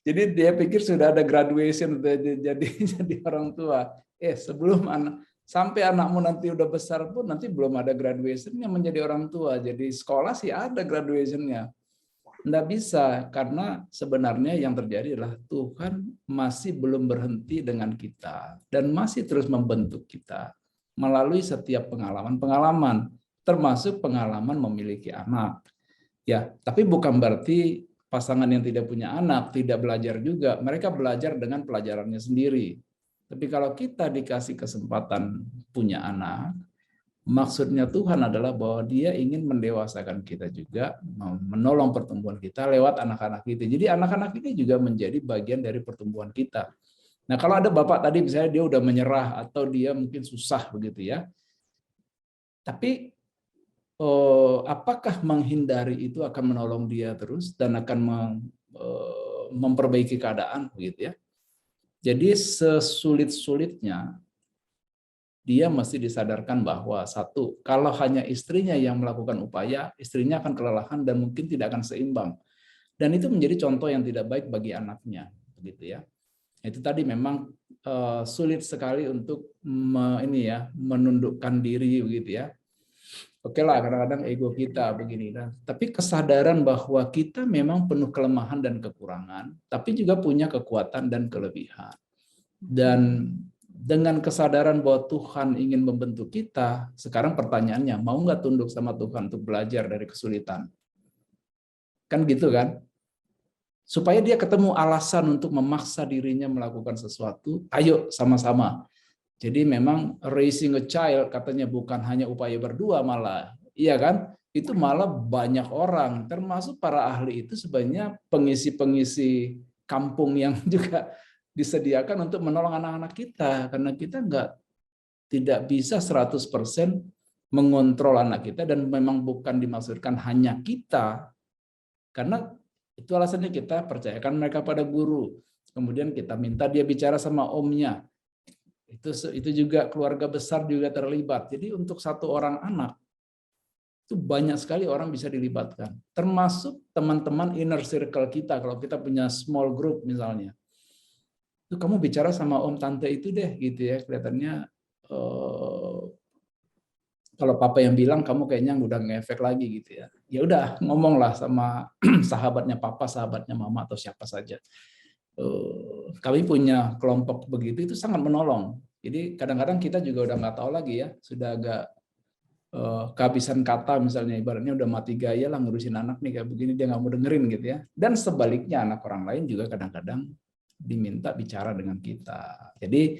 Jadi dia pikir sudah ada graduation jadi orang tua. Sebelum sampai anakmu nanti udah besar pun nanti belum ada graduationnya menjadi orang tua. Jadi sekolah sih ada graduationnya. Nggak bisa, karena sebenarnya yang terjadi adalah Tuhan masih belum berhenti dengan kita dan masih terus membentuk kita melalui setiap pengalaman-pengalaman, termasuk pengalaman memiliki anak. Ya, tapi bukan berarti pasangan yang tidak punya anak tidak belajar juga. Mereka belajar dengan pelajarannya sendiri. Tapi kalau kita dikasih kesempatan punya anak, maksudnya Tuhan adalah bahwa Dia ingin mendewasakan kita juga, menolong pertumbuhan kita lewat anak-anak kita. Jadi anak-anak ini juga menjadi bagian dari pertumbuhan kita. Nah, kalau ada bapak tadi misalnya dia udah menyerah atau dia mungkin susah begitu ya. Tapi apakah menghindari itu akan menolong dia terus dan akan memperbaiki keadaan begitu ya. Jadi sesulit-sulitnya dia mesti disadarkan bahwa satu, kalau hanya istrinya yang melakukan upaya, istrinya akan kelelahan dan mungkin tidak akan seimbang. Dan itu menjadi contoh yang tidak baik bagi anaknya, begitu ya. Itu tadi memang sulit sekali untuk menundukkan diri begitu ya. Oke lah, kadang-kadang ego kita begini. Tapi kesadaran bahwa kita memang penuh kelemahan dan kekurangan, tapi juga punya kekuatan dan kelebihan. Dan dengan kesadaran bahwa Tuhan ingin membentuk kita, sekarang pertanyaannya, mau nggak tunduk sama Tuhan untuk belajar dari kesulitan? Kan gitu kan? Supaya dia ketemu alasan untuk memaksa dirinya melakukan sesuatu, ayo sama-sama. Jadi memang raising a child katanya bukan hanya upaya berdua malah, iya kan? Itu malah banyak orang, termasuk para ahli itu sebenarnya pengisi-pengisi kampung yang juga disediakan untuk menolong anak-anak kita, karena kita tidak bisa 100% mengontrol anak kita dan memang bukan dimaksudkan hanya kita, karena itu alasannya kita percayakan mereka pada guru, kemudian kita minta dia bicara sama omnya. Itu juga keluarga besar juga terlibat. Jadi untuk satu orang anak itu banyak sekali orang bisa dilibatkan, termasuk teman-teman inner circle kita. Kalau kita punya small group misalnya, itu kamu bicara sama om tante itu deh gitu ya, kelihatannya kalau papa yang bilang kamu kayaknya udah ngefek lagi gitu ya. Ya udah ngomonglah sama sahabatnya papa, sahabatnya mama atau siapa saja. Kami punya kelompok begitu itu sangat menolong. Jadi kadang-kadang kita juga udah nggak tahu lagi ya, sudah agak kehabisan kata misalnya ibaratnya udah mati gaya lah ngurusin anak nih kayak begini dia nggak mau dengerin gitu ya. Dan sebaliknya anak orang lain juga kadang-kadang diminta bicara dengan kita. Jadi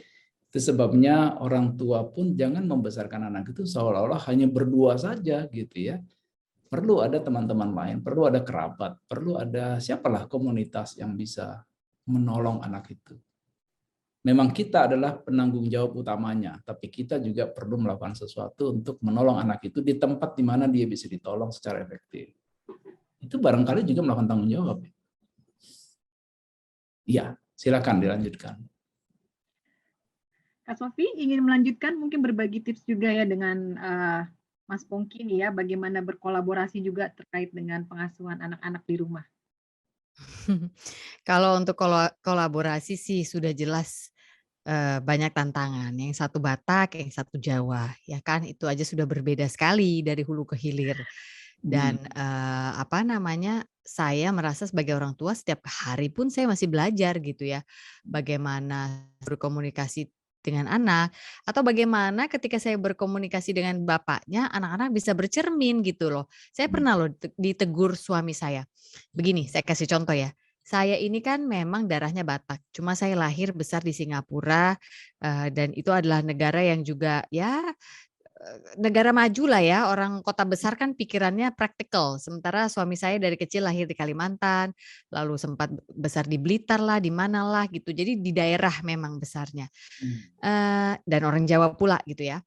itu sebabnya orang tua pun jangan membesarkan anak itu seolah-olah hanya berdua saja gitu ya. Perlu ada teman-teman lain, perlu ada kerabat, perlu ada siapalah komunitas yang bisa menolong anak itu. Memang kita adalah penanggung jawab utamanya, tapi kita juga perlu melakukan sesuatu untuk menolong anak itu di tempat di mana dia bisa ditolong secara efektif. Itu barangkali juga melakukan tanggung jawab. Iya, silakan dilanjutkan. Kak Sofi ingin melanjutkan, mungkin berbagi tips juga ya dengan Mas Pongki nih ya, bagaimana berkolaborasi juga terkait dengan pengasuhan anak-anak di rumah. Kalau untuk kolaborasi sih sudah jelas banyak tantangan. Yang satu Batak, yang satu Jawa, ya kan? Itu aja sudah berbeda sekali dari hulu ke hilir. Dan saya merasa sebagai orang tua setiap hari pun saya masih belajar gitu ya, bagaimana berkomunikasi dengan anak, atau bagaimana ketika saya berkomunikasi dengan bapaknya, anak-anak bisa bercermin gitu loh. Saya pernah loh ditegur suami saya. Begini, saya kasih contoh ya. Saya ini kan memang darahnya Batak, cuma saya lahir besar di Singapura, dan itu adalah negara yang juga ya negara maju lah ya, orang kota besar kan pikirannya praktikal. Sementara suami saya dari kecil lahir di Kalimantan, lalu sempat besar di Blitar lah, di mana lah gitu. Jadi di daerah memang besarnya. Dan orang Jawa pula gitu ya.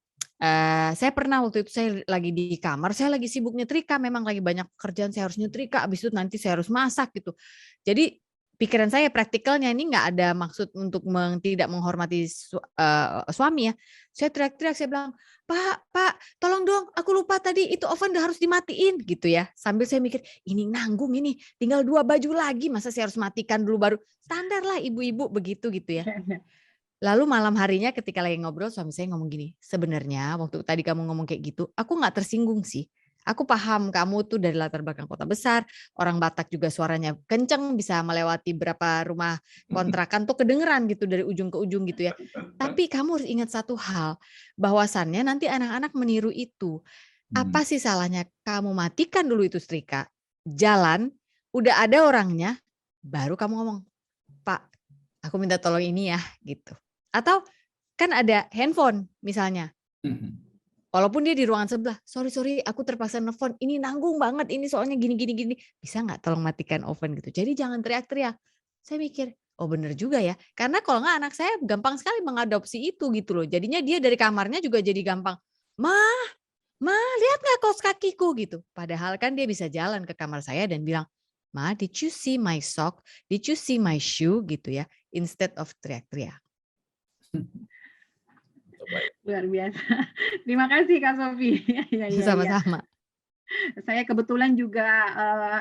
Saya pernah waktu itu saya lagi di kamar, saya lagi sibuk nyetrika, memang lagi banyak pekerjaan, saya harus nyetrika, habis itu nanti saya harus masak gitu. Jadi pikiran saya praktikalnya ini nggak ada maksud untuk tidak menghormati suami ya. Saya teriak-teriak, saya bilang, Pak, tolong dong, aku lupa tadi itu oven udah harus dimatiin gitu ya. Sambil saya mikir, ini nanggung ini, tinggal 2 baju lagi, masa saya harus matikan dulu baru. Standar lah ibu-ibu begitu gitu ya. Lalu malam harinya ketika lagi ngobrol suami saya ngomong gini, sebenarnya waktu tadi kamu ngomong kayak gitu, aku nggak tersinggung sih. Aku paham kamu tuh dari latar belakang kota besar, orang Batak juga suaranya kenceng, bisa melewati berapa rumah kontrakan tuh kedengeran gitu dari ujung ke ujung gitu ya. Tapi kamu harus ingat satu hal, bahwasannya nanti anak-anak meniru itu. Apa sih salahnya kamu matikan dulu itu setrika, jalan, udah ada orangnya, baru kamu ngomong, Pak, aku minta tolong ini ya gitu. Atau kan ada handphone misalnya. Walaupun dia di ruangan sebelah, sorry aku terpaksa nelfon, ini nanggung banget, ini soalnya gini, bisa nggak tolong matikan oven gitu. Jadi jangan teriak-teriak. Saya mikir, oh bener juga ya. Karena kalau nggak anak saya gampang sekali mengadopsi itu gitu loh. Jadinya dia dari kamarnya juga jadi gampang, Ma, lihat nggak kaos kakiku gitu. Padahal kan dia bisa jalan ke kamar saya dan bilang, Ma, did you see my sock? Did you see my shoe? Gitu ya. Instead of teriak-teriak. Luar biasa. Terima kasih Kak Sofi. Ya. Sama-sama. Saya kebetulan juga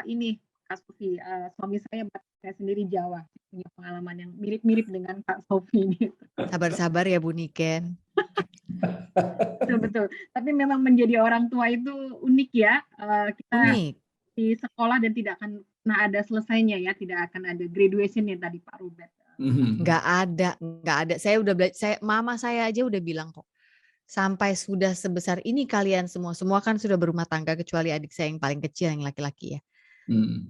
ini Kak Sofi, suami saya sendiri Jawa, punya pengalaman yang mirip-mirip dengan Kak Sofi ini. Sabar-sabar ya Bu Niken. Betul. Tapi memang menjadi orang tua itu unik ya. Kita Unik. di sekolah dan tidak akan pernah ada selesainya ya, tidak akan ada graduation ya tadi Pak Robert. Nggak ada. Saya udah mama saya aja udah bilang kok. Sampai sudah sebesar ini kalian semua kan sudah berumah tangga kecuali adik saya yang paling kecil yang laki-laki ya.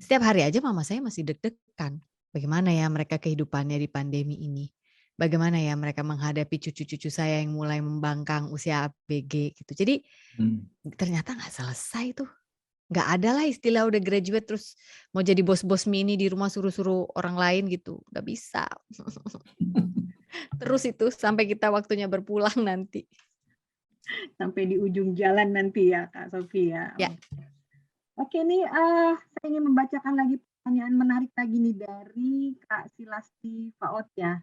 Setiap hari aja mama saya masih deg-degan. Bagaimana ya mereka kehidupannya di pandemi ini? Bagaimana ya mereka menghadapi cucu-cucu saya yang mulai membangkang usia ABG gitu. Jadi ternyata nggak selesai tuh. Nggak ada lah istilah udah graduate terus mau jadi bos-bos mini di rumah suruh-suruh orang lain gitu. Nggak bisa. Terus itu sampai kita waktunya berpulang nanti. Sampai di ujung jalan nanti ya Kak Sofi ya. Ya. Oke nih, saya ingin membacakan lagi pertanyaan menarik lagi nih dari Kak Silasti Faot ya.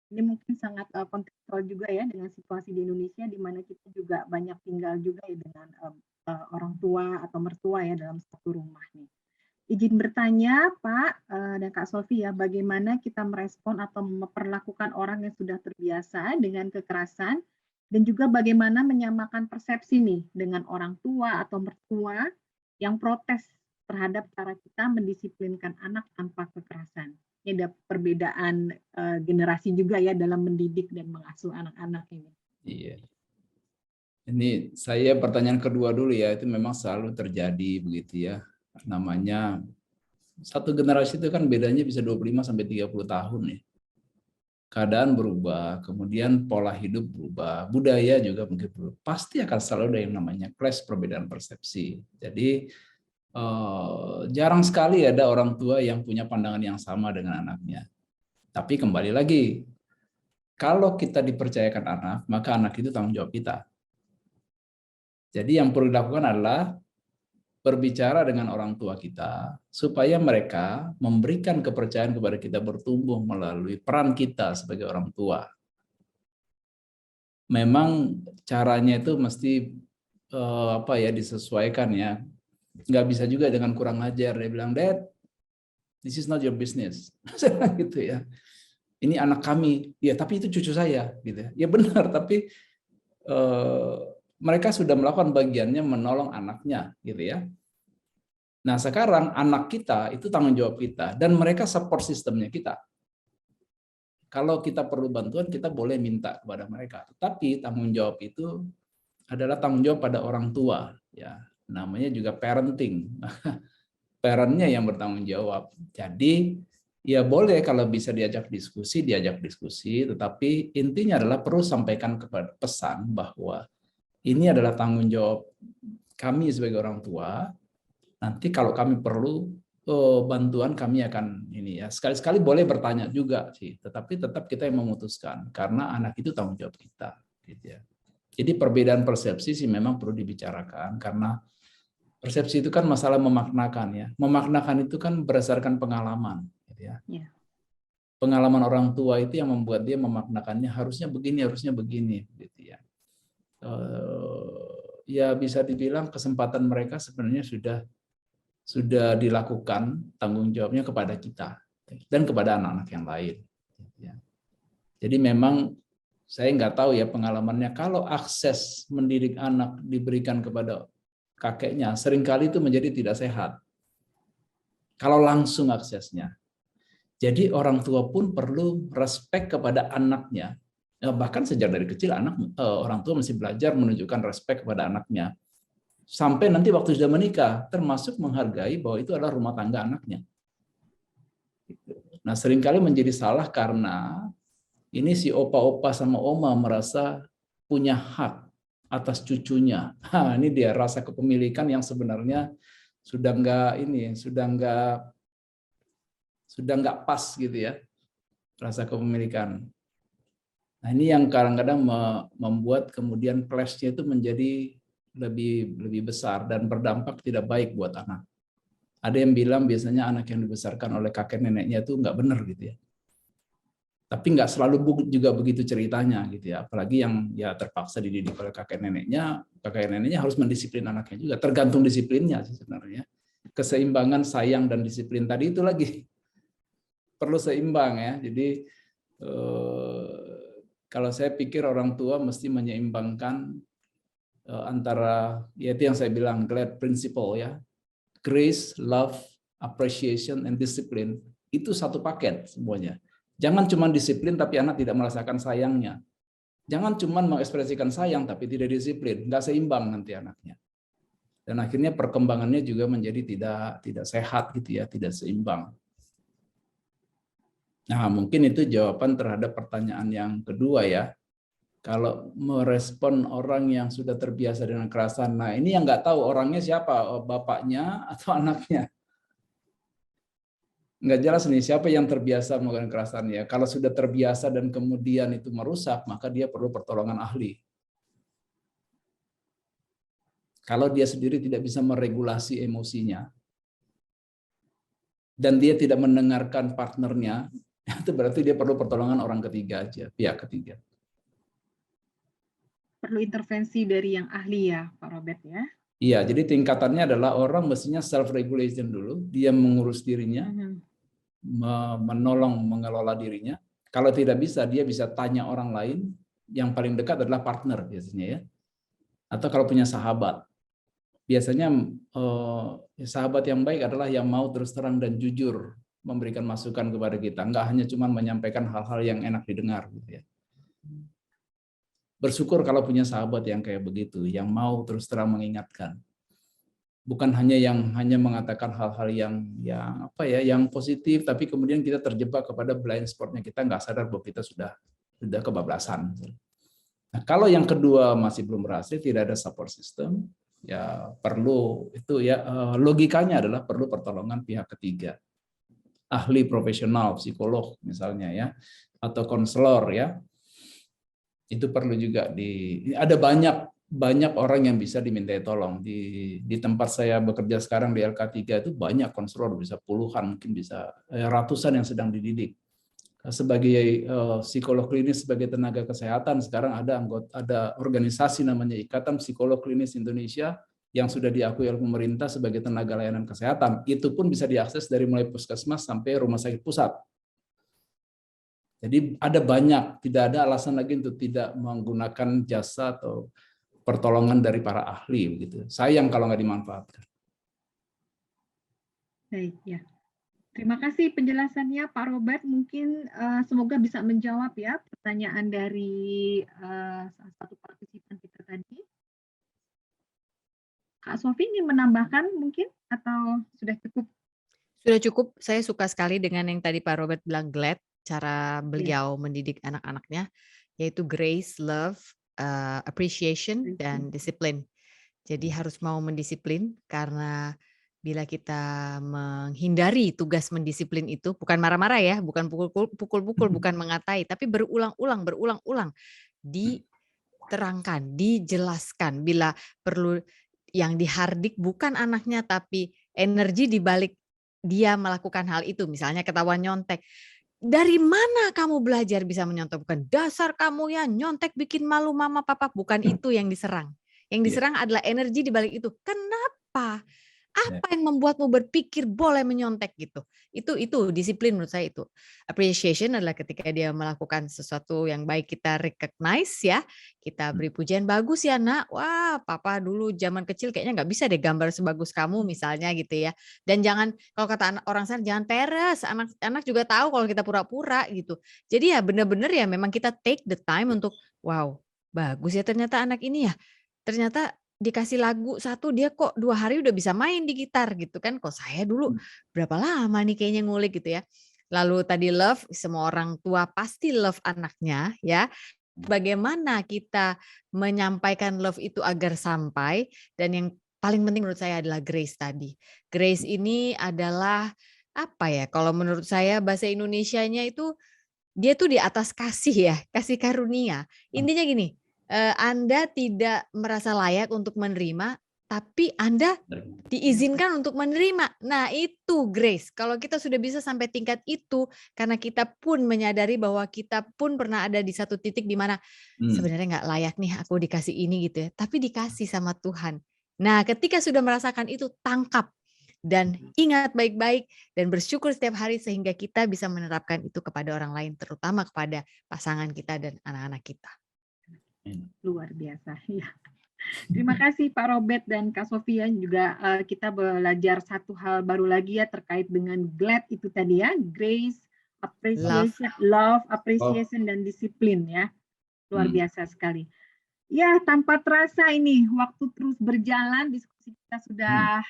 Ini mungkin sangat kontekstual juga ya dengan situasi di Indonesia di mana kita juga banyak tinggal juga ya dengan orang tua atau mertua ya dalam satu rumah nih. Izin bertanya Pak dan Kak Sofi ya, bagaimana kita merespon atau memperlakukan orang yang sudah terbiasa dengan kekerasan Dan juga bagaimana menyamakan persepsi nih dengan orang tua atau mertua yang protes terhadap cara kita mendisiplinkan anak tanpa kekerasan. Ini ada perbedaan generasi juga ya dalam mendidik dan mengasuh anak-anak ini. Iya. Ini saya pertanyaan kedua dulu ya, itu memang selalu terjadi begitu ya. Namanya satu generasi itu kan bedanya bisa 25 sampai 30 tahun ya. Keadaan berubah, kemudian pola hidup berubah, budaya juga mungkin berubah. Pasti akan selalu ada yang namanya clash, perbedaan persepsi. Jadi jarang sekali ada orang tua yang punya pandangan yang sama dengan anaknya. Tapi kembali lagi, kalau kita dipercayakan anak, maka anak itu tanggung jawab kita. Jadi yang perlu dilakukan adalah berbicara dengan orang tua kita supaya mereka memberikan kepercayaan kepada kita bertumbuh melalui peran kita sebagai orang tua. Memang caranya itu mesti disesuaikan ya. Nggak bisa juga dengan kurang ajar. Dia bilang, "Dad, this is not your business." Gitu ya. Ini anak kami. Ya, tapi itu cucu saya, gitu ya. Ya benar, tapi mereka sudah melakukan bagiannya menolong anaknya, gitu ya. Nah, sekarang anak kita itu tanggung jawab kita dan mereka support sistemnya kita. Kalau kita perlu bantuan, kita boleh minta kepada mereka. Tetapi tanggung jawab itu adalah tanggung jawab pada orang tua, ya. Namanya juga parenting. Parentnya yang bertanggung jawab. Jadi ya boleh kalau bisa diajak diskusi, tetapi intinya adalah perlu sampaikan kepada pesan bahwa ini adalah tanggung jawab kami sebagai orang tua. Nanti kalau kami perlu bantuan, kami akan ini ya. Sekali-sekali boleh bertanya juga sih, tetapi tetap kita yang memutuskan karena anak itu tanggung jawab kita, gitu ya. Jadi perbedaan persepsi sih memang perlu dibicarakan karena persepsi itu kan masalah memaknakan ya. Memaknakan itu kan berdasarkan pengalaman, gitu ya. Yeah. Pengalaman orang tua itu yang membuat dia memaknakannya harusnya begini, gitu ya. Ya bisa dibilang kesempatan mereka sebenarnya sudah dilakukan tanggung jawabnya kepada kita dan kepada anak-anak yang lain. Jadi memang saya nggak tahu ya pengalamannya, kalau akses mendidik anak diberikan kepada kakeknya, seringkali itu menjadi tidak sehat. Kalau langsung aksesnya. Jadi orang tua pun perlu respect kepada anaknya. Bahkan sejak dari kecil orang tua mesti belajar menunjukkan respect kepada anaknya. Sampai nanti waktu sudah menikah, termasuk menghargai bahwa itu adalah rumah tangga anaknya. Nah, seringkali menjadi salah karena ini si opa-opa sama oma merasa punya hak atas cucunya. Ini dia rasa kepemilikan yang sebenarnya sudah nggak pas gitu ya, rasa kepemilikan. Nah, ini yang kadang-kadang membuat kemudian clash-nya itu menjadi lebih besar dan berdampak tidak baik buat anak. Ada yang bilang biasanya anak yang dibesarkan oleh kakek neneknya itu nggak benar gitu ya. Tapi nggak selalu juga begitu ceritanya gitu ya. Apalagi yang ya terpaksa dididik oleh kakek neneknya harus mendisiplin anaknya juga. Tergantung disiplinnya sih sebenarnya. Keseimbangan sayang dan disiplin tadi itu lagi perlu seimbang ya. Jadi kalau saya pikir orang tua mesti menyeimbangkan antara, yaitu yang saya bilang GLAD principle ya, grace, love, appreciation, and discipline, itu satu paket semuanya. Jangan cuma disiplin tapi anak tidak merasakan sayangnya. Jangan cuma mengekspresikan sayang tapi tidak disiplin, nggak seimbang nanti anaknya. Dan akhirnya perkembangannya juga menjadi tidak sehat gitu ya, tidak seimbang. Nah, mungkin itu jawaban terhadap pertanyaan yang kedua ya. Kalau merespon orang yang sudah terbiasa dengan kekerasan, nah ini yang nggak tahu orangnya siapa, bapaknya atau anaknya. Nggak jelas nih siapa yang terbiasa melakukan kekerasan ya. Kalau sudah terbiasa dan kemudian itu merusak, maka dia perlu pertolongan ahli. Kalau dia sendiri tidak bisa meregulasi emosinya, dan dia tidak mendengarkan partnernya, itu berarti dia perlu pertolongan orang ketiga aja, pihak ketiga. Perlu intervensi dari yang ahli ya, Pak Robert ya? Iya, jadi tingkatannya adalah orang mestinya self-regulation dulu, dia mengurus dirinya, menolong, mengelola dirinya. Kalau tidak bisa, dia bisa tanya orang lain, yang paling dekat adalah partner biasanya ya. Atau kalau punya sahabat. Biasanya sahabat yang baik adalah yang mau terus terang dan jujur memberikan masukan kepada kita, nggak hanya cuma menyampaikan hal-hal yang enak didengar gitu ya. Bersyukur kalau punya sahabat yang kayak begitu, yang mau terus terang mengingatkan. Bukan hanya mengatakan hal-hal yang apa ya, yang positif, tapi kemudian kita terjebak kepada blind spotnya, kita nggak sadar bahwa kita sudah kebablasan. Nah, kalau yang kedua masih belum berhasil, tidak ada support system, ya perlu itu ya, logikanya adalah perlu pertolongan pihak ketiga, ahli profesional, psikolog misalnya ya, atau konselor ya. Itu perlu juga ada banyak orang yang bisa dimintai tolong di tempat saya bekerja sekarang di LK3 itu banyak konselor, bisa puluhan, mungkin bisa ratusan yang sedang dididik. Sebagai psikolog klinis, sebagai tenaga kesehatan, sekarang ada organisasi namanya Ikatan Psikolog Klinis Indonesia yang sudah diakui oleh pemerintah sebagai tenaga layanan kesehatan. Itu pun bisa diakses dari mulai puskesmas sampai rumah sakit pusat. Jadi ada banyak, tidak ada alasan lagi untuk tidak menggunakan jasa atau pertolongan dari para ahli. Gitu. Sayang kalau nggak dimanfaatkan. Baik ya. Terima kasih penjelasannya Pak Robert. Mungkin semoga bisa menjawab ya pertanyaan dari salah satu partisipan kita tadi. Kak Sofi ingin menambahkan mungkin atau sudah cukup? Sudah cukup. Saya suka sekali dengan yang tadi Pak Robert bilang, glad cara beliau mendidik anak-anaknya, yaitu grace, love, appreciation, dan disiplin. Jadi harus mau mendisiplin, karena bila kita menghindari tugas mendisiplin itu, bukan marah-marah ya, bukan pukul-pukul, bukan mengatai, tapi berulang-ulang, diterangkan, dijelaskan. Bila perlu yang dihardik bukan anaknya, tapi energi di balik dia melakukan hal itu. Misalnya ketahuan nyontek. Dari mana kamu belajar bisa menyontek? Bukan dasar kamu ya nyontek bikin malu mama papa, bukan itu yang diserang. Yang diserang adalah energi di balik itu. Kenapa? Apa yang membuatmu berpikir boleh menyontek gitu? Itu disiplin menurut saya itu. Appreciation adalah ketika dia melakukan sesuatu yang baik, kita recognize ya. Kita beri pujian, bagus ya nak. Wah, papa dulu zaman kecil kayaknya nggak bisa deh gambar sebagus kamu misalnya gitu ya. Dan jangan, kalau kata orang sana, jangan peres. Anak juga tahu kalau kita pura-pura gitu. Jadi ya benar-benar ya memang kita take the time untuk, wow, bagus ya ternyata anak ini ya. Ternyata dikasih lagu satu, dia kok 2 hari udah bisa main di gitar gitu kan. Kok saya dulu berapa lama nih kayaknya ngulik gitu ya. Lalu tadi love, semua orang tua pasti love anaknya ya. Bagaimana kita menyampaikan love itu agar sampai, dan yang paling penting menurut saya adalah grace tadi. Grace ini adalah apa ya, kalau menurut saya bahasa Indonesianya itu, dia tuh di atas kasih ya, kasih karunia. Intinya gini, Anda tidak merasa layak untuk menerima, tapi Anda diizinkan untuk menerima. Nah itu grace. Kalau kita sudah bisa sampai tingkat itu, karena kita pun menyadari bahwa kita pun pernah ada di satu titik di mana sebenarnya nggak layak nih aku dikasih ini gitu ya, tapi dikasih sama Tuhan. Nah ketika sudah merasakan itu, tangkap. Dan ingat baik-baik dan bersyukur setiap hari sehingga kita bisa menerapkan itu kepada orang lain, terutama kepada pasangan kita dan anak-anak kita. Luar biasa ya. Terima kasih Pak Robert dan Kak Sofia, juga kita belajar satu hal baru lagi ya terkait dengan glad itu tadi ya, grace, appreciation, love, appreciation, dan disiplin ya. Luar biasa sekali. Ya, tanpa terasa ini waktu terus berjalan, diskusi kita sudah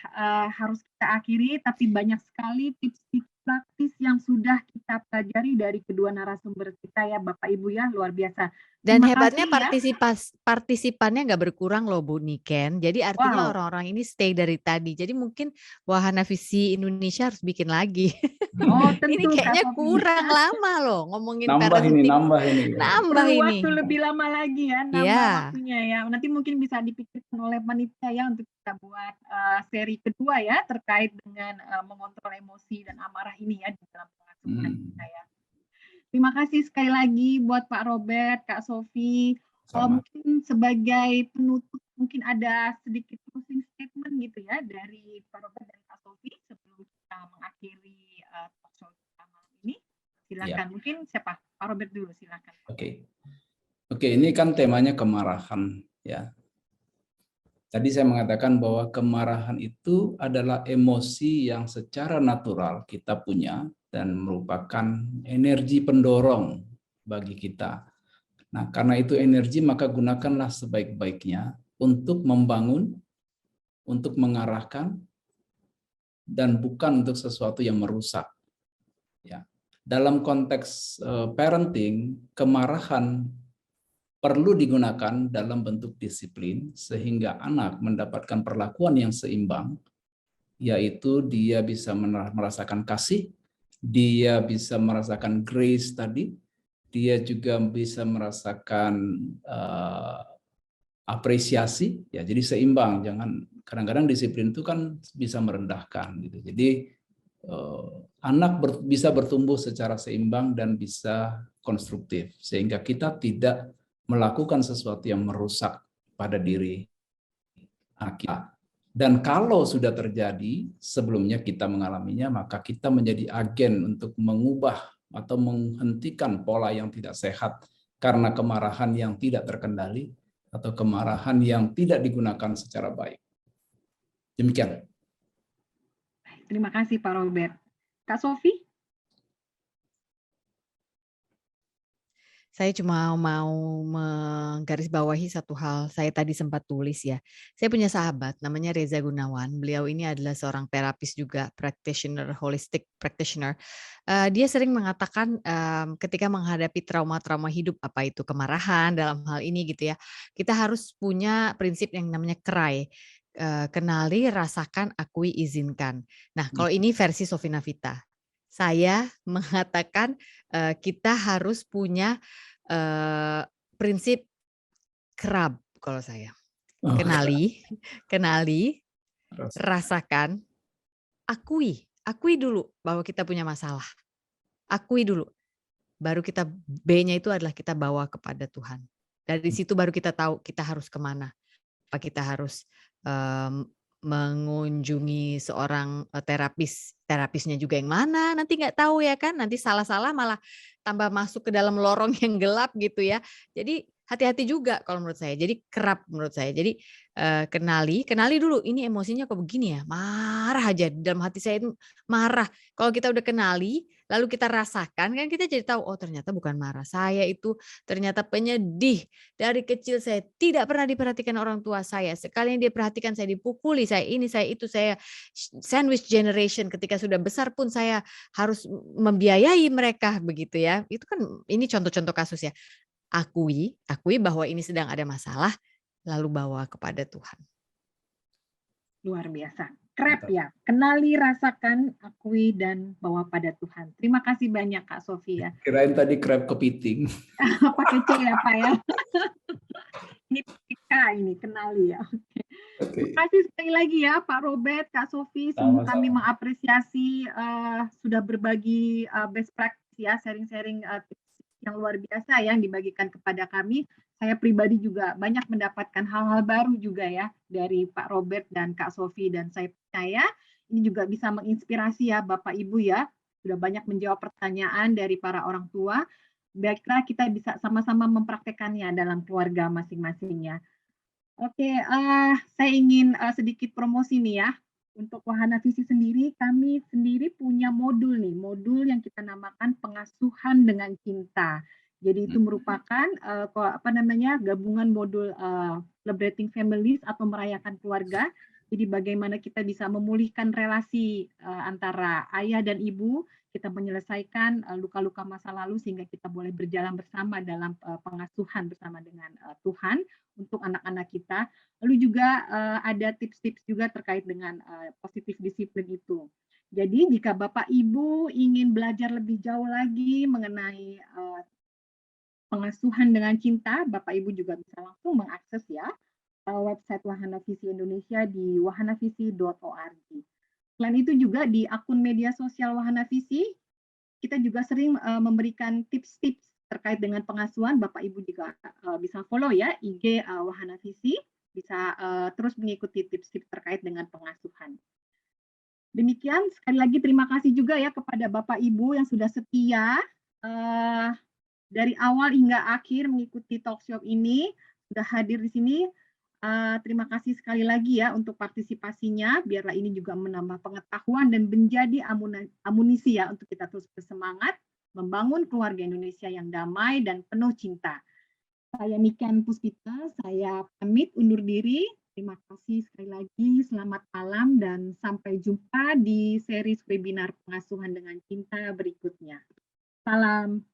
harus kita akhiri, tapi banyak sekali tips-tips praktis yang sudah kita pelajari dari kedua narasumber kita ya, Bapak Ibu ya, luar biasa. Dan Terima hebatnya kasih ya. partisipannya nggak berkurang loh Bu Niken. Jadi artinya orang-orang ini stay dari tadi. Jadi mungkin Wahana Visi Indonesia harus bikin lagi. Oh, Ini tentu kayaknya Kak Sofi. kurang lama loh ngomongin Nambah parenting. ini. Nambah Perlu ini. waktu lebih lama lagi ya, nambah waktunya ya. Nanti mungkin bisa dipikirkan oleh panitia ya untuk kita buat seri kedua ya terkait dengan mengontrol emosi dan amarah ini ya di dalam pengasuhan kita ya. Terima kasih sekali lagi buat Pak Robert, Kak Sofi. Mungkin sebagai penutup mungkin ada sedikit closing statement gitu ya dari Pak Robert dan Kak Sofi sebelum kita mengakhiri talk show kita malam ini. Silakan. Mungkin siapa? Pak Robert dulu, silakan. Oke, Oke, ini kan temanya kemarahan ya. Tadi saya mengatakan bahwa kemarahan itu adalah emosi yang secara natural kita punya dan merupakan energi pendorong bagi kita. Nah, karena itu energi, maka gunakanlah sebaik-baiknya untuk membangun, untuk mengarahkan, dan bukan untuk sesuatu yang merusak. Ya. Dalam konteks parenting, kemarahan perlu digunakan dalam bentuk disiplin sehingga anak mendapatkan perlakuan yang seimbang, yaitu dia bisa merasakan kasih, dia bisa merasakan grace tadi, dia juga bisa merasakan apresiasi, ya jadi seimbang. Jangan, kadang-kadang disiplin itu kan bisa merendahkan gitu. Jadi anak bisa bertumbuh secara seimbang dan bisa konstruktif sehingga kita tidak melakukan sesuatu yang merusak pada diri kita. Dan kalau sudah terjadi sebelumnya kita mengalaminya, maka kita menjadi agen untuk mengubah atau menghentikan pola yang tidak sehat karena kemarahan yang tidak terkendali atau kemarahan yang tidak digunakan secara baik. Demikian. Terima kasih Pak Robert. Kak Sofi? Saya cuma mau menggarisbawahi satu hal, saya tadi sempat tulis ya. Saya punya sahabat namanya Reza Gunawan, beliau ini adalah seorang terapis juga, practitioner, holistic practitioner. Dia sering mengatakan ketika menghadapi trauma-trauma hidup, apa itu kemarahan dalam hal ini gitu ya, kita harus punya prinsip yang namanya CRY, kenali, rasakan, akui, izinkan. Nah, kalau ini versi Sofi Navita. Saya mengatakan kita harus punya prinsip KRAB kalau saya. Kenali, rasakan, akui dulu bahwa kita punya masalah. Akui dulu. Baru kita B-nya itu adalah kita bawa kepada Tuhan. Dari situ baru kita tahu kita harus kemana. Apa kita harus mengunjungi seorang terapisnya juga yang mana, nanti nggak tahu ya kan, nanti salah-salah malah tambah masuk ke dalam lorong yang gelap gitu ya. Jadi hati-hati juga kalau menurut saya. Jadi kerap menurut saya. Jadi kenali dulu ini emosinya kok begini ya, marah aja dalam hati saya itu marah. Kalau kita udah kenali, lalu kita rasakan kan kita jadi tahu oh ternyata bukan marah. Saya itu ternyata penyedih. Dari kecil saya tidak pernah diperhatikan orang tua saya. Sekali yang dia perhatikan saya dipukuli, saya ini, saya itu, saya sandwich generation. Ketika sudah besar pun saya harus membiayai mereka begitu ya. Itu kan ini contoh-contoh kasus ya. Akui bahwa ini sedang ada masalah, lalu bawa kepada Tuhan. Luar biasa. Krep ya, kenali, rasakan, akui, dan bawa pada Tuhan. Terima kasih banyak Kak Sofi ya. Kirain tadi krep kepiting. Pakai C ya Pak ya. Ini K ini, kenali ya. Oke. Terima kasih sekali lagi ya Pak Robert, Kak Sofi. Sungguh kami mengapresiasi sudah berbagi best practice ya, sharing-sharing yang luar biasa yang dibagikan kepada kami. Saya pribadi juga banyak mendapatkan hal-hal baru juga ya dari Pak Robert dan Kak Sofi, dan saya percaya ini juga bisa menginspirasi ya Bapak Ibu ya. Sudah banyak menjawab pertanyaan dari para orang tua. Baiklah kita bisa sama-sama mempraktekannya dalam keluarga masing-masingnya. Oke, saya ingin sedikit promosi nih ya. Untuk Wahana Visi sendiri, kami sendiri punya modul nih, modul yang kita namakan pengasuhan dengan cinta. Jadi itu merupakan gabungan modul Celebrating Families atau merayakan keluarga. Jadi bagaimana kita bisa memulihkan relasi antara ayah dan ibu, kita menyelesaikan luka-luka masa lalu sehingga kita boleh berjalan bersama dalam pengasuhan bersama dengan Tuhan untuk anak-anak kita. Lalu juga ada tips-tips juga terkait dengan positif disiplin itu. Jadi jika Bapak Ibu ingin belajar lebih jauh lagi mengenai pengasuhan dengan cinta, Bapak Ibu juga bisa langsung mengakses ya website Wahana Visi Indonesia di wahanavisi.org. Selain itu juga di akun media sosial Wahana Visi, kita juga sering memberikan tips-tips terkait dengan pengasuhan. Bapak Ibu juga bisa follow ya IG Wahana Visi, bisa terus mengikuti tips-tips terkait dengan pengasuhan. Demikian, sekali lagi terima kasih juga ya kepada Bapak Ibu yang sudah setia dari awal hingga akhir mengikuti talkshow ini, sudah hadir di sini. Terima kasih sekali lagi ya untuk partisipasinya, biarlah ini juga menambah pengetahuan dan menjadi amunisi ya untuk kita terus bersemangat membangun keluarga Indonesia yang damai dan penuh cinta. Saya Niken Puspita, saya pamit undur diri. Terima kasih sekali lagi, selamat malam dan sampai jumpa di series webinar pengasuhan dengan cinta berikutnya. Salam.